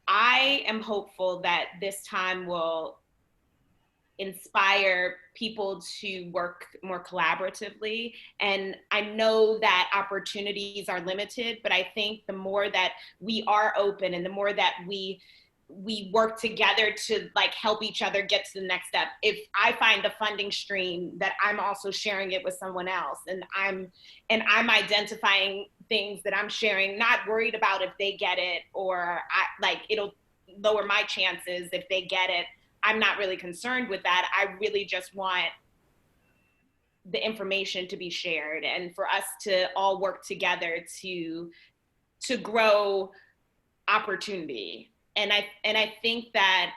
I am hopeful that this time will inspire people to work more collaboratively. And I know that opportunities are limited, but I think the more that we are open and the more that we work together to like help each other get to the next step. If I find a funding stream, that I'm also sharing it with someone else, and I'm identifying things that I'm sharing, not worried about if they get it, or it'll lower my chances if they get it. I'm not really concerned with that. I really just want the information to be shared and for us to all work together to grow opportunity. And I think that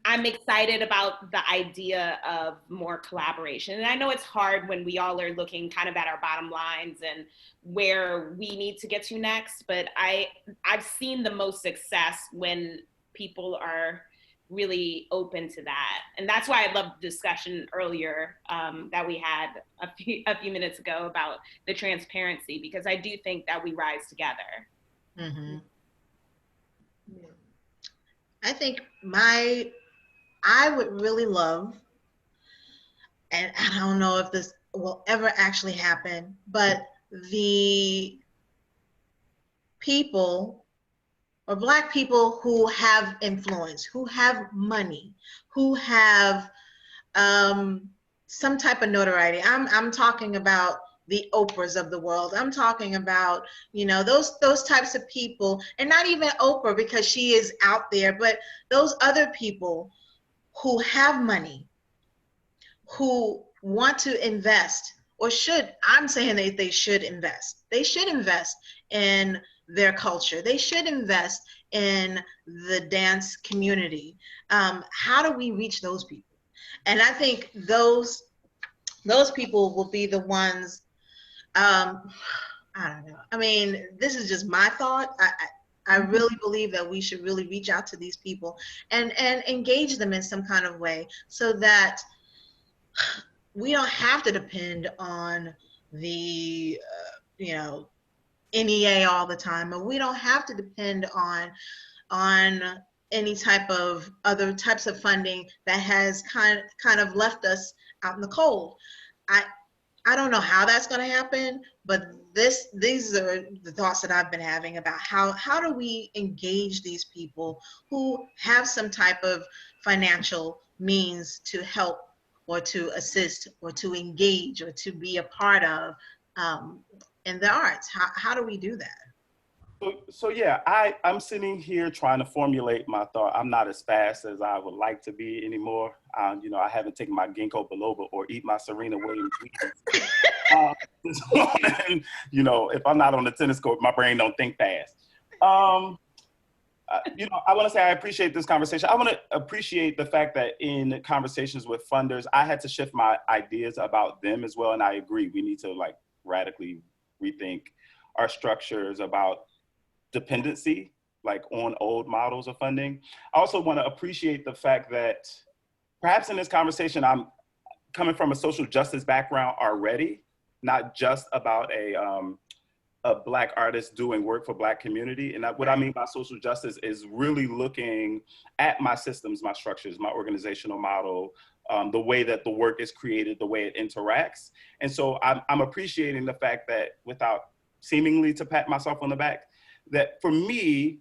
I'm excited about the idea of more collaboration. And I know it's hard when we all are looking kind of at our bottom lines and where we need to get to next, but I've seen the most success when people are really open to that. And that's why I loved the discussion earlier that we had a few minutes ago about the transparency, because I do think that we rise together. Mm-hmm. I think I would really love, and I don't know if this will ever actually happen, but the people or Black people who have influence, who have money, who have some type of notoriety. I'm talking about the Oprahs of the world. I'm talking about, you know, those types of people, and not even Oprah because she is out there, but those other people who have money, who want to invest, or should, I'm saying they should invest. They should invest in their culture. They should invest in the dance community. How do we reach those people? And I think those people will be the ones, I don't know. I mean, this is just my thought. I really believe that we should really reach out to these people and engage them in some kind of way so that we don't have to depend on the, you know, NEA all the time, and we don't have to depend on any type of other types of funding that has kind of left us out in the cold. I don't know how that's going to happen, but these are the thoughts that I've been having about how do we engage these people who have some type of financial means to help or to assist or to engage or to be a part of in the arts. How do we do that? So yeah, I'm sitting here trying to formulate my thought. I'm not as fast as I would like to be anymore. You know, I haven't taken my ginkgo biloba or eat my Serena Williams this morning. You know, if I'm not on the tennis court, my brain don't think fast. You know, I want to say I appreciate this conversation. I want to appreciate the fact that in conversations with funders, I had to shift my ideas about them as well. And I agree, we need to like radically rethink our structures about dependency, like on old models of funding. I also want to appreciate the fact that perhaps in this conversation, I'm coming from a social justice background already, not just about a Black artist doing work for Black community. And what I mean by social justice is really looking at my systems, my structures, my organizational model, the way that the work is created, the way it interacts. And so I'm appreciating the fact that, without seemingly to pat myself on the back, that for me,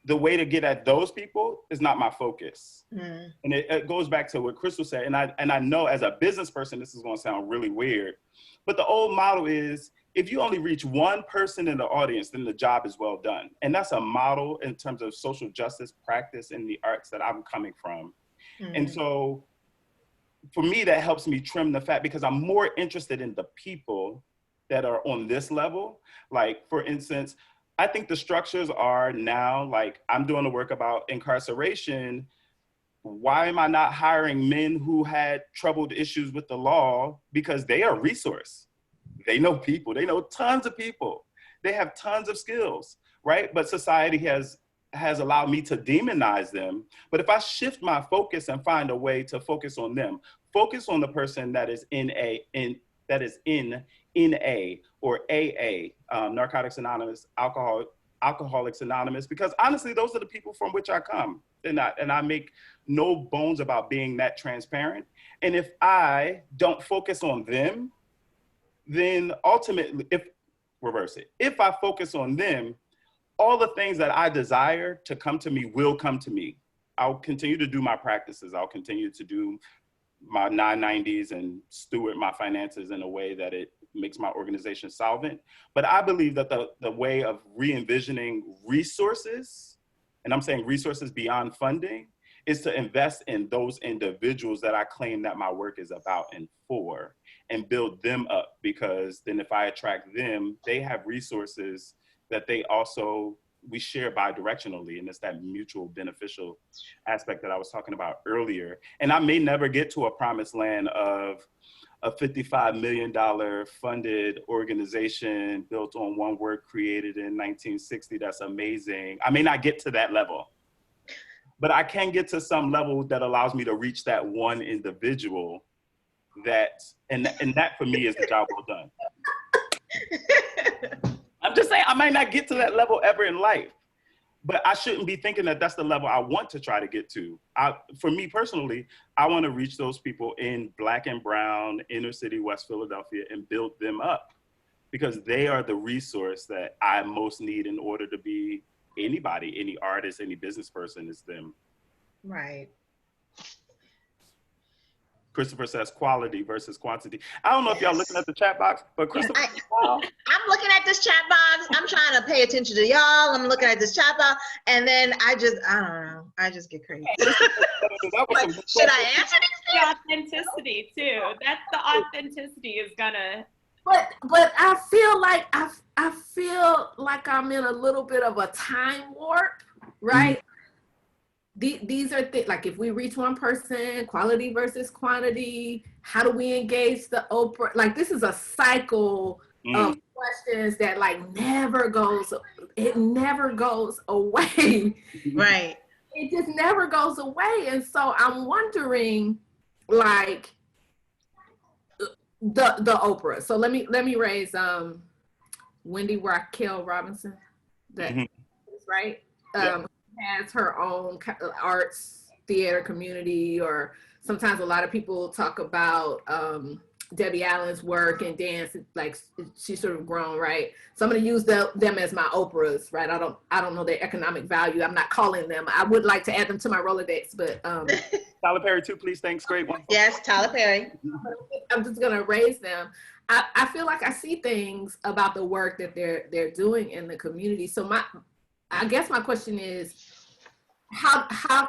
the way to get at those people is not my focus. Mm. And it goes back to what Crystal said. And I know as a business person, this is going to sound really weird, but the old model is, if you only reach one person in the audience, then the job is well done. And that's a model in terms of social justice practice in the arts that I'm coming from. Mm. And so for me, that helps me trim the fat, because I'm more interested in the people that are on this level. Like, for instance, I think the structures are now, like, I'm doing the work about incarceration. Why am I not hiring men who had troubled issues with the law? Because they are a resource. They know people, they know tons of people. They have tons of skills, right? But society has allowed me to demonize them. But if I shift my focus and find a way to focus on them, focus on the person that is in NA or AA, Narcotics Anonymous, Alcoholics Anonymous, because honestly, those are the people from which I come. And I make no bones about being that transparent. And if I don't focus on them, then ultimately, if I focus on them, all the things that I desire to come to me will come to me. I'll continue to do my practices. I'll continue to do my 990s and steward my finances in a way that it makes my organization solvent. But I believe that the way of re-envisioning resources, and I'm saying resources beyond funding, is to invest in those individuals that I claim that my work is about and for, and build them up, because then if I attract them, they have resources that they also we share bidirectionally, and it's that mutual beneficial aspect that I was talking about earlier. And I may never get to a promised land of a $55 million funded organization built on one work created in 1960. That's amazing. I may not get to that level, but I can get to some level that allows me to reach that one individual and that for me is the job well done. I'm just saying, I might not get to that level ever in life, but I shouldn't be thinking that that's the level I want to try to get to. For me personally, I want to reach those people in Black and brown, inner city West Philadelphia, and build them up, because they are the resource that I most need in order to be anybody, any artist, any business person is them. Right. Kristopher says quality versus quantity. I don't know if y'all looking at the chat box, but Kristopher, I'm looking at this chat box. I'm trying to pay attention to y'all. I'm looking at this chat box, and then I don't know. I just get crazy. Should I answer this? The authenticity too. That's the authenticity is gonna. But I feel like I feel like I'm in a little bit of a time warp, right? These are things like, if we reach one person, quality versus quantity, how do we engage the Oprah? Like, this is a cycle of questions that never goes away. Right. It just never goes away. And so I'm wondering, like, the Oprah. So let me raise Wendy Raquel Robinson. That is right. Has her own arts theater community, or sometimes a lot of people talk about Debbie Allen's work and dance, like she's sort of grown, right? So I'm going to use them as my Oprahs, right? I don't know their economic value. I'm not calling them. I would like to add them to my Rolodex, but Tyler Perry too, please. Thanks. Great one. Yes, Tyler Perry. I'm just going to raise them. I feel like I see things about the work that they're doing in the community. So I guess my question is, how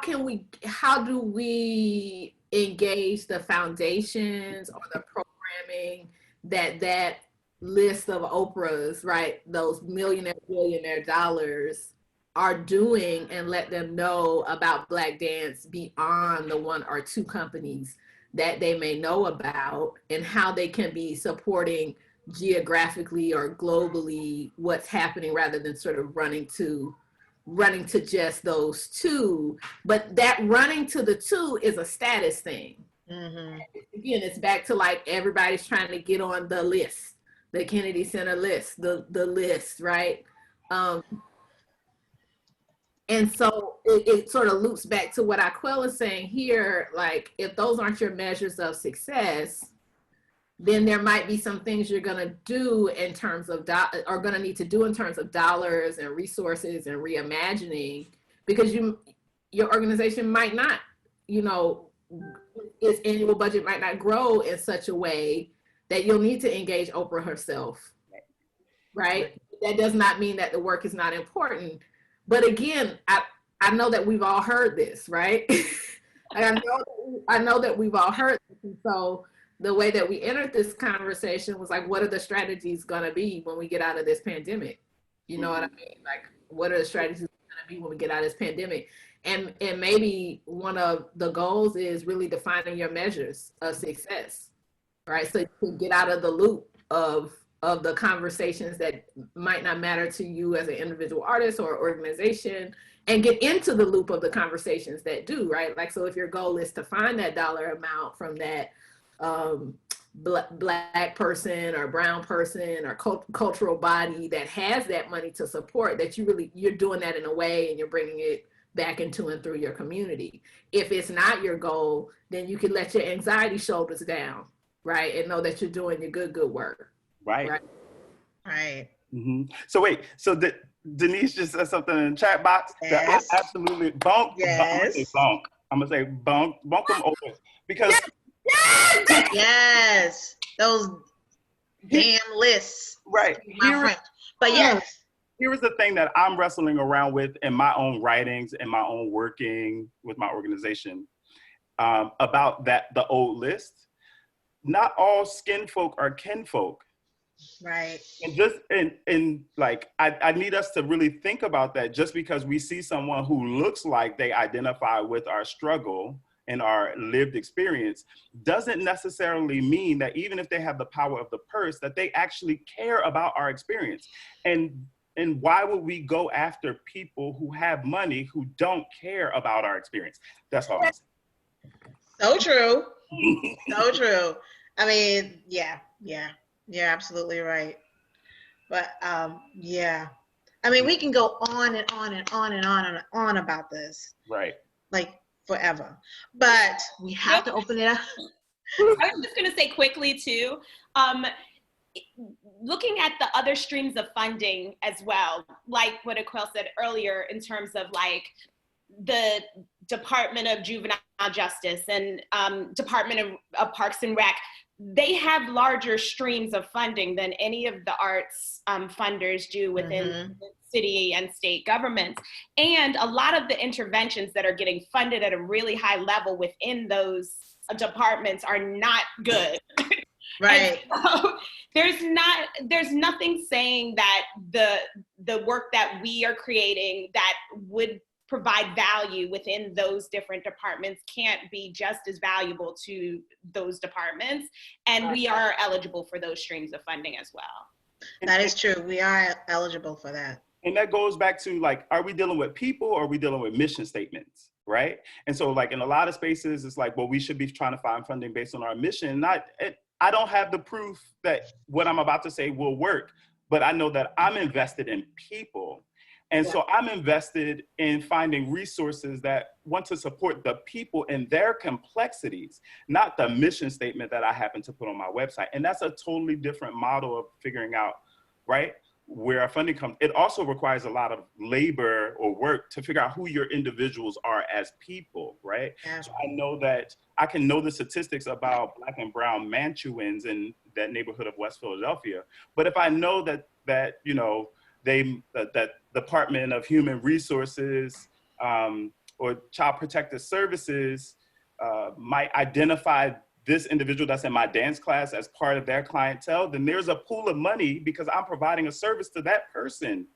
do we engage the foundations or the programming that list of Oprahs, right? Those millionaire, billionaire dollars are doing, and let them know about Black dance beyond the one or two companies that they may know about, and how they can be supporting geographically or globally what's happening, rather than sort of running to just those two. But that running to the two is a status thing. Again, it's back to everybody's trying to get on the list, the Kennedy Center list, the list, right? And so it sort of loops back to what Iquail is saying here. Like, if those aren't your measures of success, then there might be some things you're going to do in terms of are going to need to do in terms of dollars and resources and reimagining, because your organization might not, its annual budget might not grow in such a way that you'll need to engage Oprah herself, right? That does not mean that the work is not important. But again, I know that we've all heard this, right? I know that we've all heard this. And so the way that we entered this conversation was like, what are the strategies gonna be when we get out of this pandemic? You know what I mean? Like, what are the strategies gonna be when we get out of this pandemic? And maybe one of the goals is really defining your measures of success, right? So you can get out of the loop of the conversations that might not matter to you as an individual artist or organization, and get into the loop of the conversations that do, right? Like, so if your goal is to find that dollar amount from that Black person or brown person or cultural body that has that money to support, that you're doing that in a way and you're bringing it back into and through your community. If it's not your goal, then you can let your anxiety shoulders down, right? And know that you're doing your good work. Right. So wait, so Denise just said something in the chat box that I absolutely bonk. I'm gonna say bonk them over, because yes, those damn lists. Right. But yes. Here is the thing that I'm wrestling around with in my own writings and my own working with my organization about the old list. Not all skin folk are kinfolk. Right. And just and like I need us to really think about that. Just because we see someone who looks like they identify with our struggle and our lived experience doesn't necessarily mean that even if they have the power of the purse, that they actually care about our experience. And why would we go after people who have money who don't care about our experience? That's all I'm saying. So true. So true. I mean, yeah, you're absolutely right. But yeah, I mean, we can go on and on and on and on and on about this, Right. like forever. But we have to open it up. I was just going to say quickly too, looking at the other streams of funding as well, like what Iquail said earlier in terms of like the Department of Juvenile Justice and Department of Parks and Rec, they have larger streams of funding than any of the arts funders do within city and state governments. And a lot of the interventions that are getting funded at a really high level within those departments are not good. Right. So there's nothing saying that the work that we are creating that would provide value within those different departments can't be just as valuable to those departments. And we are eligible for those streams of funding as well. That is true. We are eligible for that. And that goes back to like, are we dealing with people or are we dealing with mission statements? Right. And so like in a lot of spaces, it's like, well, we should be trying to find funding based on our mission. I don't have the proof that what I'm about to say will work, but I know that I'm invested in people. And so I'm invested in finding resources that want to support the people in their complexities, not the mission statement that I happen to put on my website. And that's a totally different model of figuring out, right, where our funding comes. It also requires a lot of labor or work to figure out who your individuals are as people, right? Yeah. So I know that I can know the statistics about Black and brown Mantuans in that neighborhood of West Philadelphia. But if I know that you know, that Department of Human Resources or Child Protective Services might identify this individual that's in my dance class as part of their clientele, then there's a pool of money because I'm providing a service to that person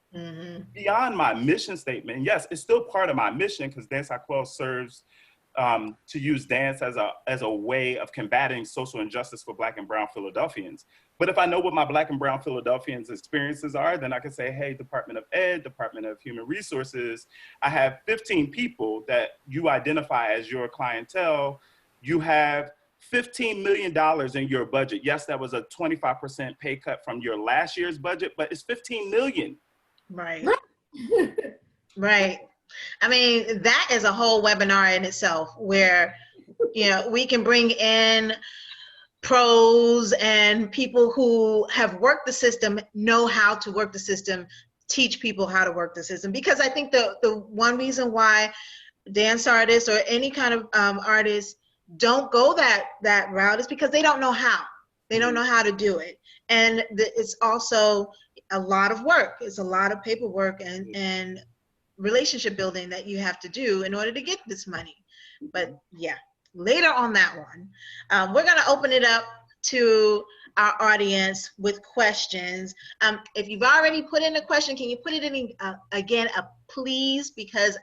beyond my mission statement. And yes, it's still part of my mission because Dance Iquail serves to use dance as a way of combating social injustice for Black and brown Philadelphians. But if I know what my Black and brown Philadelphians experiences are, then I can say, hey, Department of Ed, Department of Human Resources, I have 15 people that you identify as your clientele. You have $15 million in your budget. Yes, that was a 25% pay cut from your last year's budget, but it's $15 million. Right. Right. I mean, that is a whole webinar in itself where, you know, we can bring in pros and people who have worked the system, know how to work the system, teach people how to work the system. Because I think the one reason why dance artists or any kind of artists don't go that route is because they don't know how. They don't know how to do it. And it's also a lot of work. It's a lot of paperwork and relationship building that you have to do in order to get this money. But yeah, later on that one, we're going to open it up to our audience with questions. If you've already put in a question, can you put it in again, please, because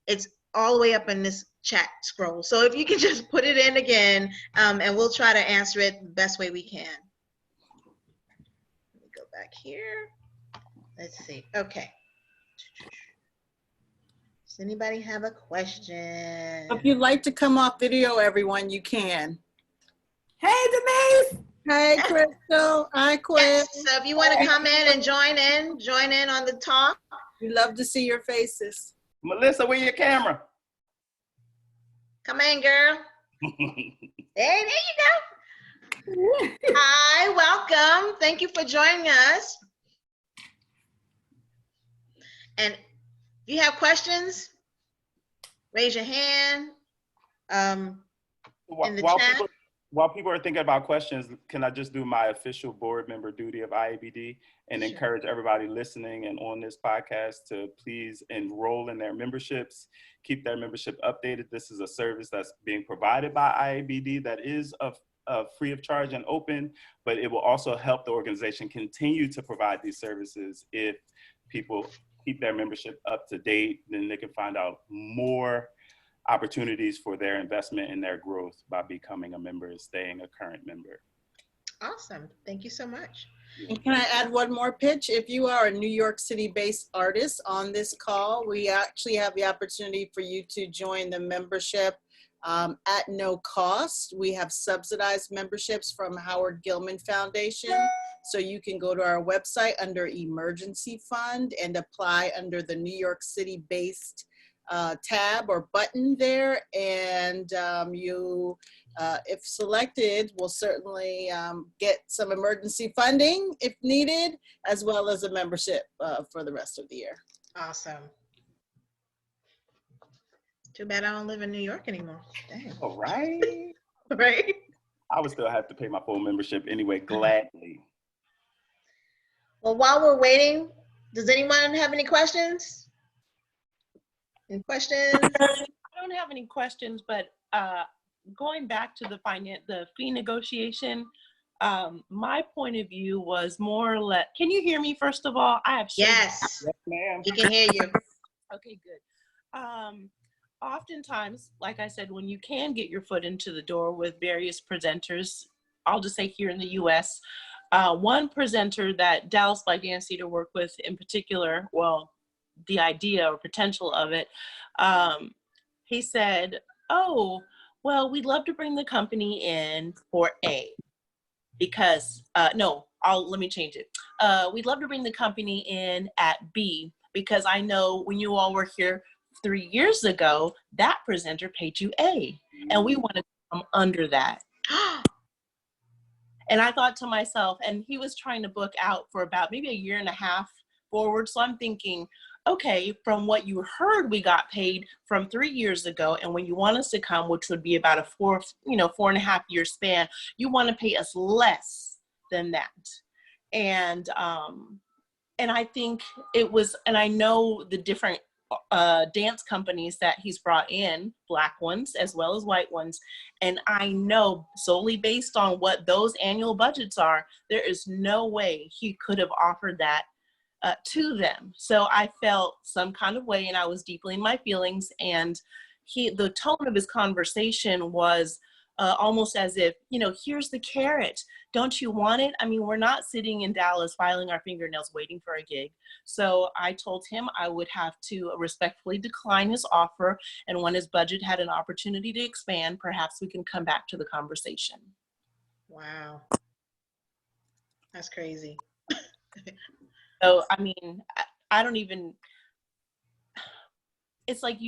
it's all the way up in this chat scroll. So if you can just put it in again, and we'll try to answer it the best way we can. Let me go back here. Let's see. Okay. Does anybody have a question? If you'd like to come off video, everyone, you can. Hey, Denise. Hey, Crystal. Hi, Iquail. Yes, so if you want to come in and join in on the talk. We love to see your faces. Melissa, where's your camera? Come in, girl. There you go. Hi, welcome. Thank you for joining us. And if you have questions, raise your hand in the chat. While people are thinking about questions, can I just do my official board member duty of IABD and encourage everybody listening and on this podcast to please enroll in their memberships, keep their membership updated. This is a service that's being provided by IABD that is free of charge and open, but it will also help the organization continue to provide these services. If people keep their membership up to date, then they can find out more opportunities for their investment and their growth by becoming a member and staying a current member. Awesome. Thank you so much. And can I add one more pitch? If you are a New York City-based artist on this call, we actually have the opportunity for you to join the membership at no cost. We have subsidized memberships from Howard Gilman Foundation. So you can go to our website under Emergency Fund and apply under the New York City-based tab or button there. And you, if selected, will certainly get some emergency funding if needed, as well as a membership for the rest of the year. Awesome. Too bad I don't live in New York anymore. Dang. All right. Right? I would still have to pay my full membership anyway, gladly. Well, while we're waiting, does anyone have any questions? Any questions? I don't have any questions, but going back to the fee negotiation, my point of view was more or less, can you hear me first of all? I have Yes, Yes, ma'am. we can hear you. Okay, good. Oftentimes, like I said, when you can get your foot into the door with various presenters, I'll just say here in the US, one presenter that Dallas by Dan Cedar worked with in particular, well, the idea or potential of it, he said, oh, well, we'd love to bring the company in for A because, no, let me change it. We'd love to bring the company in at B because I know when you all were here 3 years ago, that presenter paid you A, and we want to come under that. And I thought to myself, and he was trying to book out for about maybe a year and a half forward. So I'm thinking, okay, from what you heard, we got paid from 3 years ago. And when you want us to come, which would be about a 4.5 year span, you want to pay us less than that. And I think it was, and I know the different dance companies that he's brought in, black ones as well as white ones. And I know solely based on what those annual budgets are, there is no way he could have offered that to them. So I felt some kind of way and I was deeply in my feelings. And the tone of his conversation was almost as if, here's the carrot. Don't you want it? I mean, we're not sitting in Dallas filing our fingernails waiting for a gig. So I told him I would have to respectfully decline his offer. And when his budget had an opportunity to expand, perhaps we can come back to the conversation. Wow. That's crazy. So, I mean, I don't even, it's like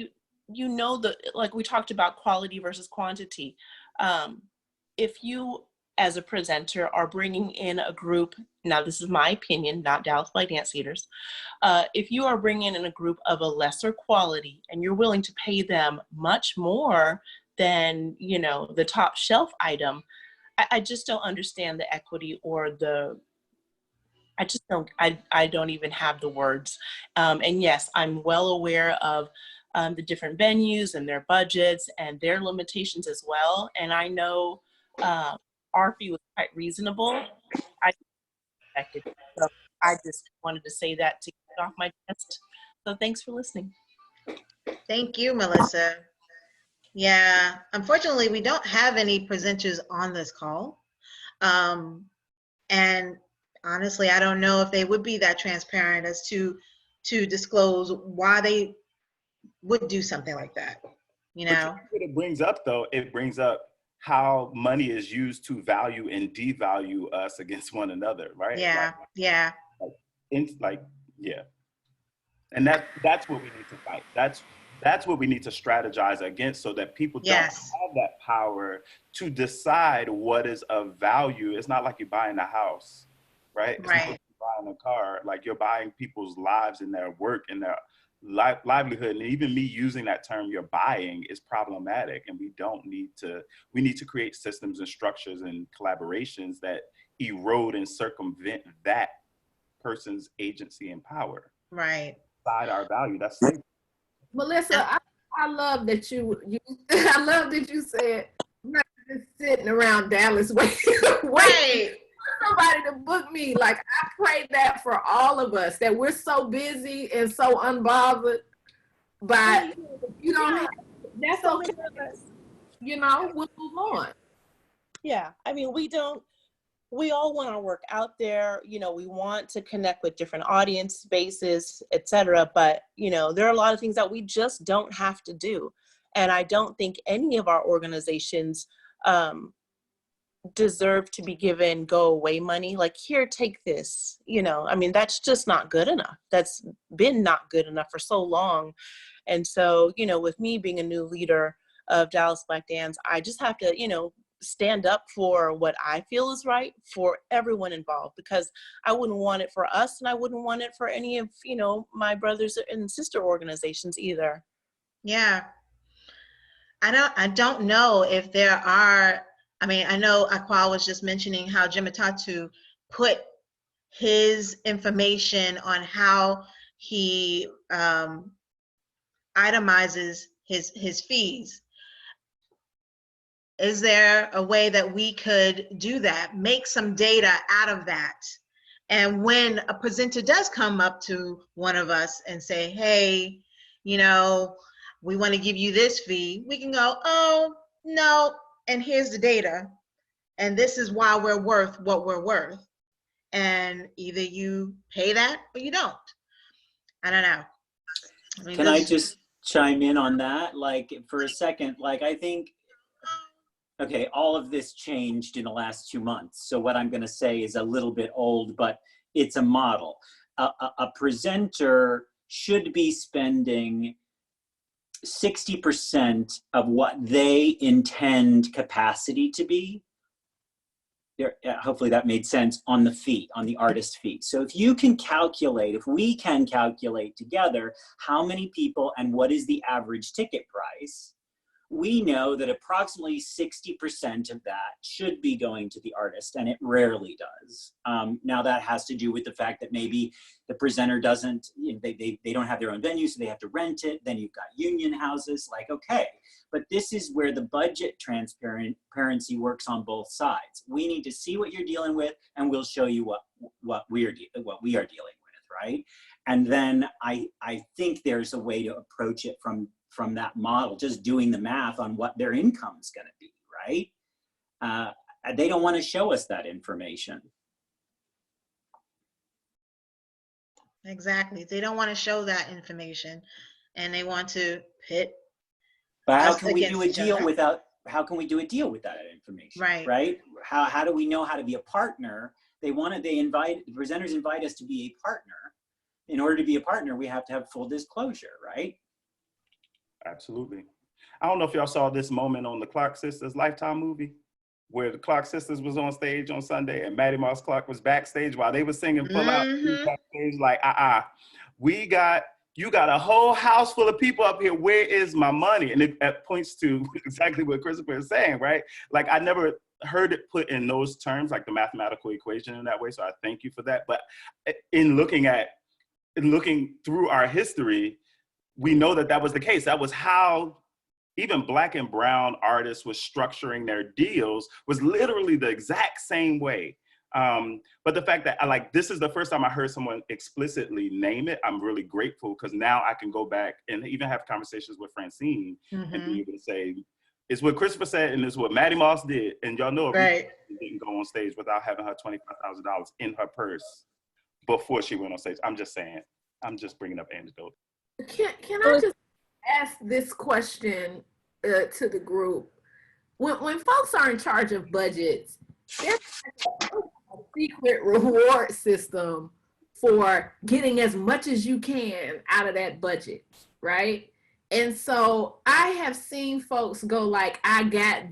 like we talked about quality versus quantity. If you, as a presenter, are bringing in a group, now this is my opinion, not Dallas by Dance Leaders, if you are bringing in a group of a lesser quality and you're willing to pay them much more than, the top shelf item, I just don't understand the equity or I don't even have the words. And yes, I'm well aware of the different venues and their budgets and their limitations as well. And I know our fee was quite reasonable. I expected it. So I just wanted to say that to get it off my chest. So thanks for listening. Thank you, Melissa. Yeah, unfortunately, we don't have any presenters on this call. And honestly, I don't know if they would be that transparent as to disclose why they would do something like that, What it brings up, though, it brings up how money is used to value and devalue us against one another, right? Yeah, yeah. Yeah. And that's what we need to fight. That's what we need to strategize against so that people don't have that power to decide what is of value. It's not like you're buying a house, right? It's not like you're buying a car. Like you're buying people's lives and their work and their livelihood. And even me using that term, you're buying, is problematic. And we need to create systems and structures and collaborations that erode and circumvent that person's agency and power. Right. Side our value. That's safe. Melissa, I love that you I love that you said sitting around Dallas waiting Right. for somebody to book me. Like, I pray that for all of us, that we're so busy and so unbothered, but you don't have, that's okay. You know, we'll move on. Yeah, I mean, we all want our work out there, you know, we want to connect with different audience bases, etc. But, you know, there are a lot of things that we just don't have to do. And I don't think any of our organizations deserve to be given go away money. Like, here, take this, you know, I mean, that's just not good enough. That's been not good enough for so long. And so, you know, with me being a new leader of Dallas Black Dance, I just have to, you know, stand up for what I feel is right for everyone involved, because I wouldn't want it for us, and I wouldn't want it for any of, you know, my brothers and sister organizations either. Yeah. I don't know if there are, I mean, I know Iquail was just mentioning how Jimitatu put his information on how he itemizes his fees. Is there a way that we could do that, make some data out of that? And when a presenter does come up to one of us and say, hey, you know, we want to give you this fee, we can go, oh, no, and here's the data. And this is why we're worth what we're worth. And either you pay that or you don't. I don't know. I mean, Can I just chime in on that? Like, for a second, like, I think, okay, all of this changed in the last 2 months. So what I'm going to say is a little bit old, but it's a model. A presenter should be spending 60% of what they intend capacity to be. Hopefully that made sense, on the fee, on the artist fee. So if you can calculate, if we can calculate together how many people and what is the average ticket price, we know that approximately 60% of that should be going to the artist, and it rarely does. Now that has to do with the fact that maybe the presenter doesn't, you know, they don't have their own venue, so they have to rent it. Then you've got union houses, like, okay. But this is where the budget transparency works on both sides. We need to see what you're dealing with, and we'll show you what we are dealing with, right? And then I think there's a way to approach it from that model, just doing the math on what their income is going to be, right? They don't want to show us that information. Exactly. They don't want to show that information, and they want to pit. But how can we do a deal without? How can we do a deal with that information? Right. Right. How do we know how to be a partner? The presenters invite us to be a partner. In order to be a partner, we have to have full disclosure, right? Absolutely. I don't know if y'all saw this moment on the Clark Sisters Lifetime movie, where the Clark Sisters was on stage on Sunday and Maddie Moss Clark was backstage while they were singing Pull Out. He was backstage like, you got a whole house full of people up here. Where is my money? And it points to exactly what Kristopher is saying, right? Like, I never heard it put in those terms, like the mathematical equation in that way. So I thank you for that. But in looking through our history, we know that was the case. That was how even Black and brown artists was structuring their deals, was literally the exact same way. But the fact that this is the first time I heard someone explicitly name it, I'm really grateful, because now I can go back and even have conversations with Francine and be able to say, it's what Kristopher said and it's what Maddie Moss did. And y'all know, right, didn't go on stage without having her $25,000 in her purse before she went on stage. I'm just saying, I'm just bringing up anecdotes. Can I just ask this question to the group? When folks are in charge of budgets, there's a secret reward system for getting as much as you can out of that budget, right? And so I have seen folks go like, I got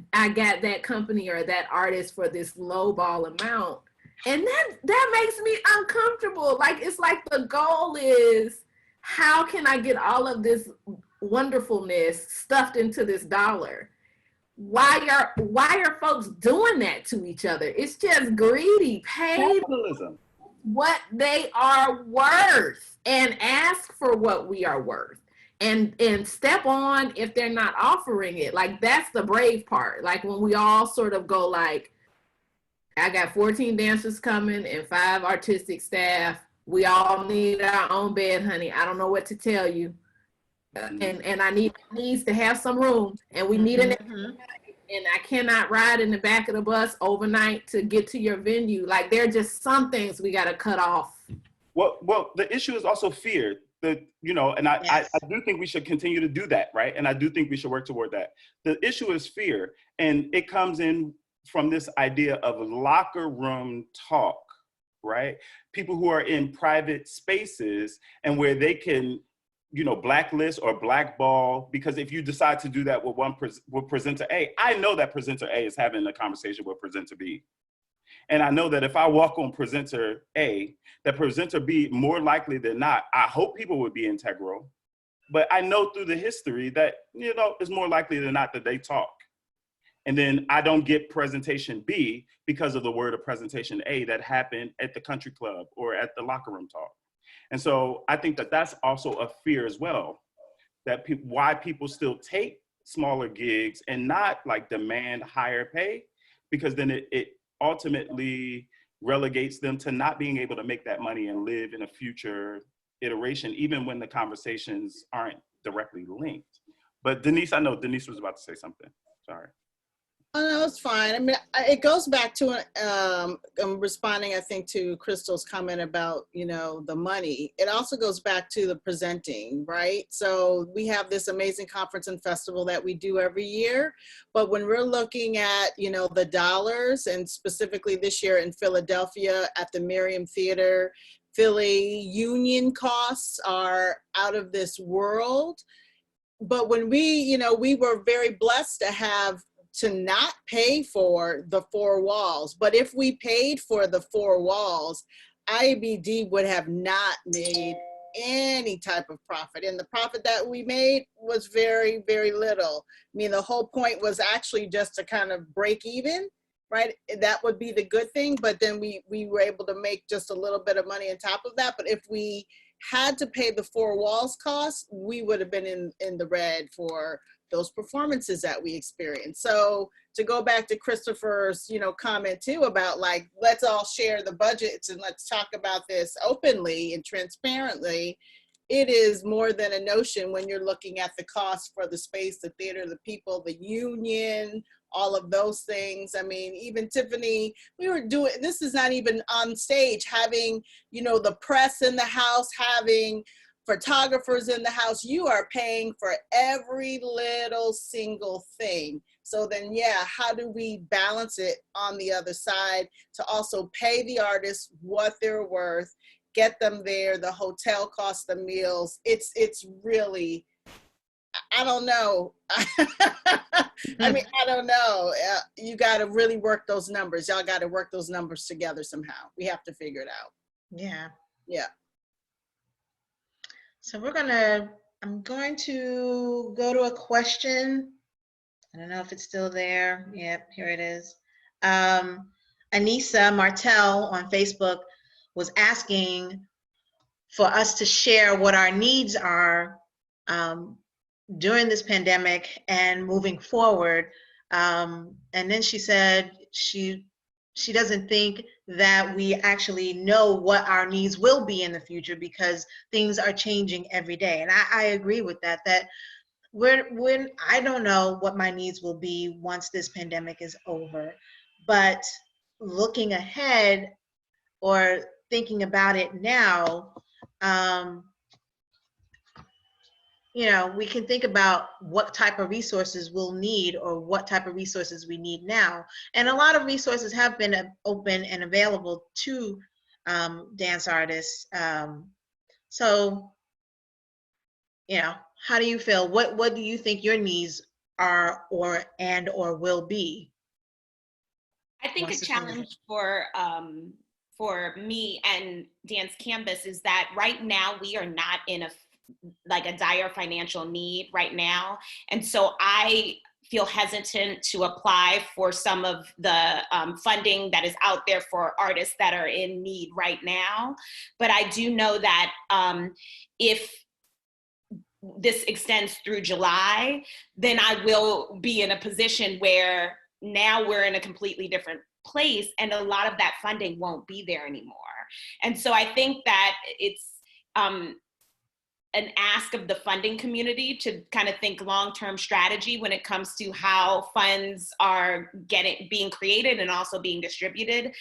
that company or that artist for this lowball amount, and that makes me uncomfortable. Like, it's like the goal is, how can I get all of this wonderfulness stuffed into this dollar? Why are folks doing that to each other? It's just greedy. Pay what they are worth and ask for what we are worth. and step on if they're not offering it. Like, that's the brave part. Like, when we all sort of go like, I got 14 dancers coming and 5 artistic staff. We all need our own bed, honey. I don't know what to tell you. And I needs to have some room, and we need an and I cannot ride in the back of the bus overnight to get to your venue. Like, there are just some things we got to cut off. Well, the issue is also fear. And I do think we should continue to do that, right? And I do think we should work toward that. The issue is fear, and it comes in from this idea of locker room talk, right? People who are in private spaces and where they can, blacklist or blackball, because if you decide to do that with presenter A, I know that presenter A is having a conversation with presenter B. And I know that if I walk on presenter A, that presenter B, more likely than not, I hope people would be integral, but I know through the history that, it's more likely than not that they talk. And then I don't get presentation B because of the word of presentation A that happened at the country club or at the locker room talk. And so I think that that's also a fear as well, that why people still take smaller gigs and not like demand higher pay, because then it ultimately relegates them to not being able to make that money and live in a future iteration, even when the conversations aren't directly linked. But Denise, I know Denise was about to say something. Sorry. Oh, no, it's fine. I mean, it goes back to, I'm responding, I think, to Crystal's comment about, the money. It also goes back to the presenting, right? So we have this amazing conference and festival that we do every year. But when we're looking at, the dollars, and specifically this year in Philadelphia at the Miriam Theater, Philly union costs are out of this world. But when we were very blessed to not pay for the 4 walls. But if we paid for the 4 walls, IABD would have not made any type of profit. And the profit that we made was very, very little. I mean, the whole point was actually just to kind of break even, right? That would be the good thing. But then we were able to make just a little bit of money on top of that. But if we had to pay the 4 walls costs, we would have been in the red for those performances that we experienced. So to go back to Kristopher's, comment too about like, let's all share the budgets and let's talk about this openly and transparently. It is more than a notion when you're looking at the cost for the space, the theater, the people, the union, all of those things. I mean, even Tiffany, we were doing, this is not even on stage, having, the press in the house, having photographers in the house. You are paying for every little single thing. So then, how do we balance it on the other side to also pay the artists what they're worth, get them there, the hotel costs, the meals? It's really, I don't know. I mean, I don't know. You got to really work those numbers. Y'all got to work those numbers together somehow. We have to figure it out. Yeah. Yeah. So I'm going to go to a question. I don't know if it's still there. Yep, here it is. Anissa Martell on Facebook was asking for us to share what our needs are during this pandemic and moving forward. And then she said she doesn't think that we actually know what our needs will be in the future because things are changing every day. And I agree with that when I don't know what my needs will be once this pandemic is over, but looking ahead or thinking about it now, we can think about what type of resources we'll need or what type of resources we need now. And a lot of resources have been open and available to dance artists. So, how do you feel? What do you think your needs are or will be? I think a challenge for me and Dance Canvas is that right now we are not in a dire financial need right now. And so I feel hesitant to apply for some of the funding that is out there for artists that are in need right now. But I do know that if this extends through July, then I will be in a position where now we're in a completely different place and a lot of that funding won't be there anymore. And so I think that it's an ask of the funding community to kind of think long-term strategy when it comes to how funds are being created and also being distributed.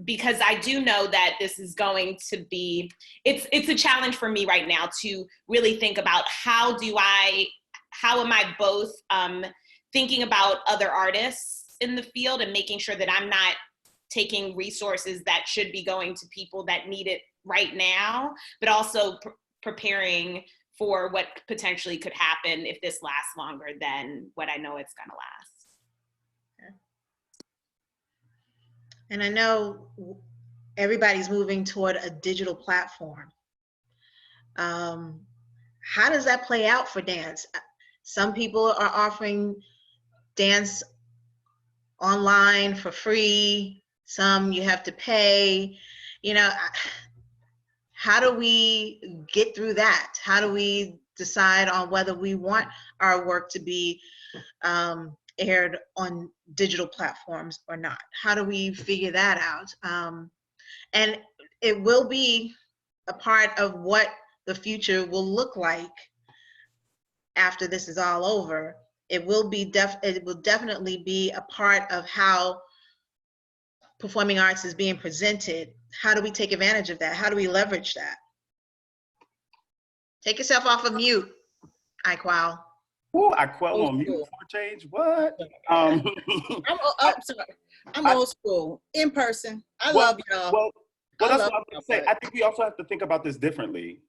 Because I do know that this is going to be, it's a challenge for me right now to really think about how am I both thinking about other artists in the field and making sure that I'm not taking resources that should be going to people that need it right now, but also preparing for what potentially could happen if this lasts longer than what I know it's gonna last. Okay. And I know everybody's moving toward a digital platform. How does that play out for dance? Some people are offering dance online for free. Some you have to pay. You know, how do we get through that? How do we decide on whether we want our work to be aired on digital platforms or not? How do we figure that out? And it will be a part of what the future will look like after this is all over. It will definitely be a part of how performing arts is being presented. How do we take advantage of that? How do we leverage that? Take yourself off of mute, Iquail. Oh, Iquail on mute for a change? What? I'm sorry. I'm old school. In person. I love y'all. Well, that's what I was going to say. I think we also have to think about this differently,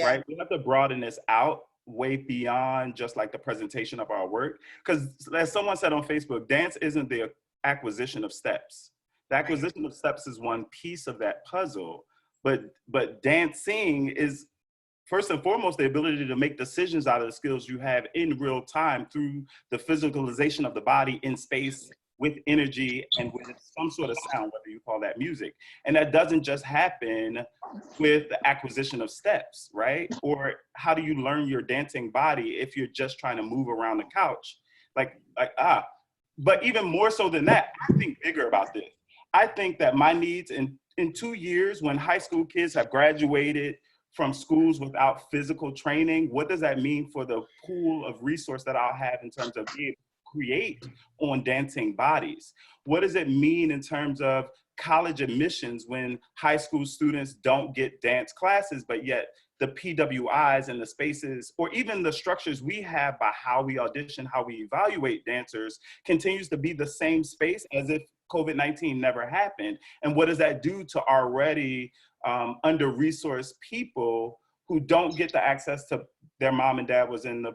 right? We have to broaden this out way beyond just like the presentation of our work. Because as someone said on Facebook, dance isn't the acquisition of steps. The acquisition of steps is one piece of that puzzle, but dancing is first and foremost the ability to make decisions out of the skills you have in real time through the physicalization of the body in space with energy and with some sort of sound, whether you call that music. And that doesn't just happen with the acquisition of steps, right? Or how do you learn your dancing body if you're just trying to move around the couch? But even more so than that, I think bigger about this. I think that my needs in 2 years, when high school kids have graduated from schools without physical training, what does that mean for the pool of resource that I'll have in terms of being able to create on dancing bodies? What does it mean in terms of college admissions when high school students don't get dance classes, but yet the PWIs and the spaces, or even the structures we have by how we audition, how we evaluate dancers, continues to be the same space as if COVID-19 never happened? And what does that do to already under-resourced people who don't get the access to their mom and dad was in the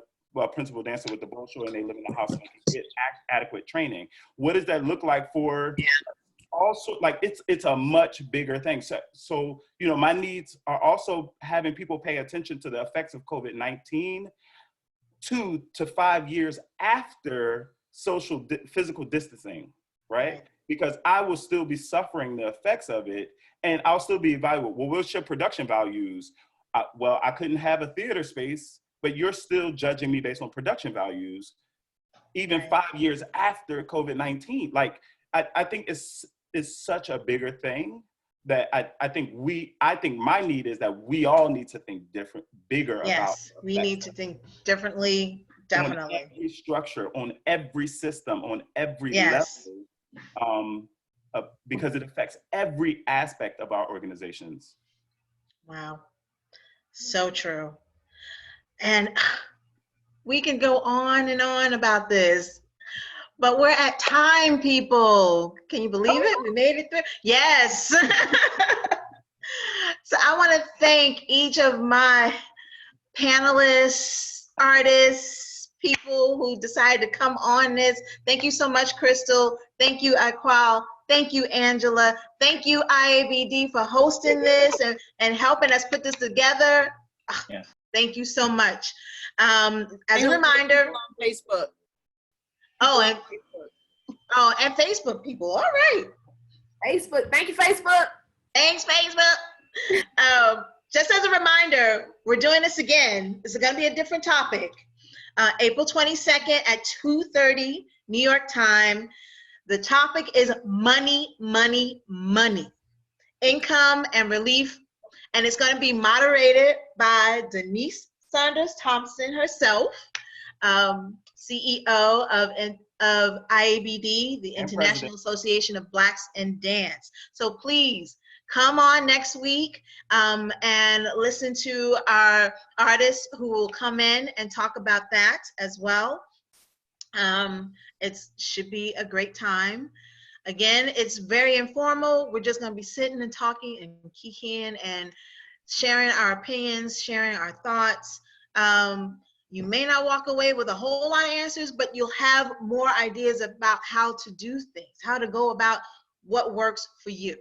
principal dancer with the brochure and they live in a house and they get adequate training? What does that look like for also, like, it's a much bigger thing. So, you know, my needs are also having people pay attention to the effects of COVID-19 2 to 5 years after physical distancing, right? Because I will still be suffering the effects of it and I'll still be evaluated. Well, what's your production values? Well, I couldn't have a theater space, but you're still judging me based on production values, even 5 years after COVID-19. Like, I think it's such a bigger thing that I think my need is that we all need to think bigger about. Yes, we need to think differently, definitely. On every structure, on every system, on every level. Because it affects every aspect of our organizations. Wow, so true. And we can go on and on about this, but we're at time, people. Can you believe it? We made it through. Yes. So I want to thank each of my panelists, artists, people who decided to come on this. Thank you so much, Crystal. Thank you, Iquail. Thank you, Angela. Thank you, IABD, for hosting this and helping us put this together. Yes. Thank you so much. As a reminder, on Facebook. And Facebook people. All right. Facebook. Thank you, Facebook. Thanks, Facebook. just as a reminder, we're doing this again. This is going to be a different topic. April 22nd at 2:30 New York time. The topic is money, money, money, income and relief. And it's going to be moderated by Denise Saunders Thompson herself, CEO of IABD, the International Association of Blacks in Dance. So please come on next week and listen to our artists who will come in and talk about that as well. It should be a great time. Again, it's very informal. We're just going to be sitting and talking and kikiing and sharing our opinions, sharing our thoughts. You may not walk away with a whole lot of answers, but you'll have more ideas about how to do things, how to go about what works for you,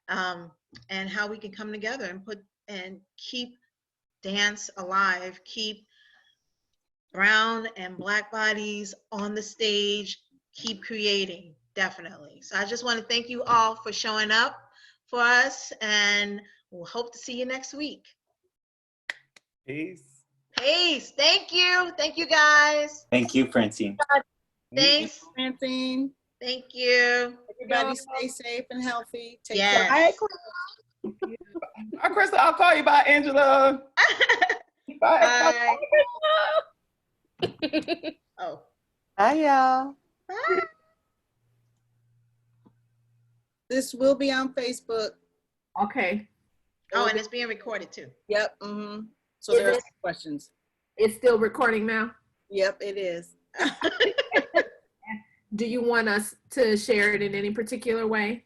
and how we can come together and keep dance alive, keep brown and Black bodies on the stage, keep creating, definitely. So I just want to thank you all for showing up for us, and we'll hope to see you next week. Peace. Peace. Thank you. Thank you, guys. Thank you, Francine. Thanks. Francine. Thank you. Everybody stay safe and healthy. Take Yes. care. Bye, Krista. I'll call you. Bye, Angela. Bye. Bye. Oh. Bye, y'all. Bye. This will be on Facebook. Okay. Oh, and it's being recorded too. Yep. So there are questions. It's still recording now? Yep, it is. Do you want us to share it in any particular way?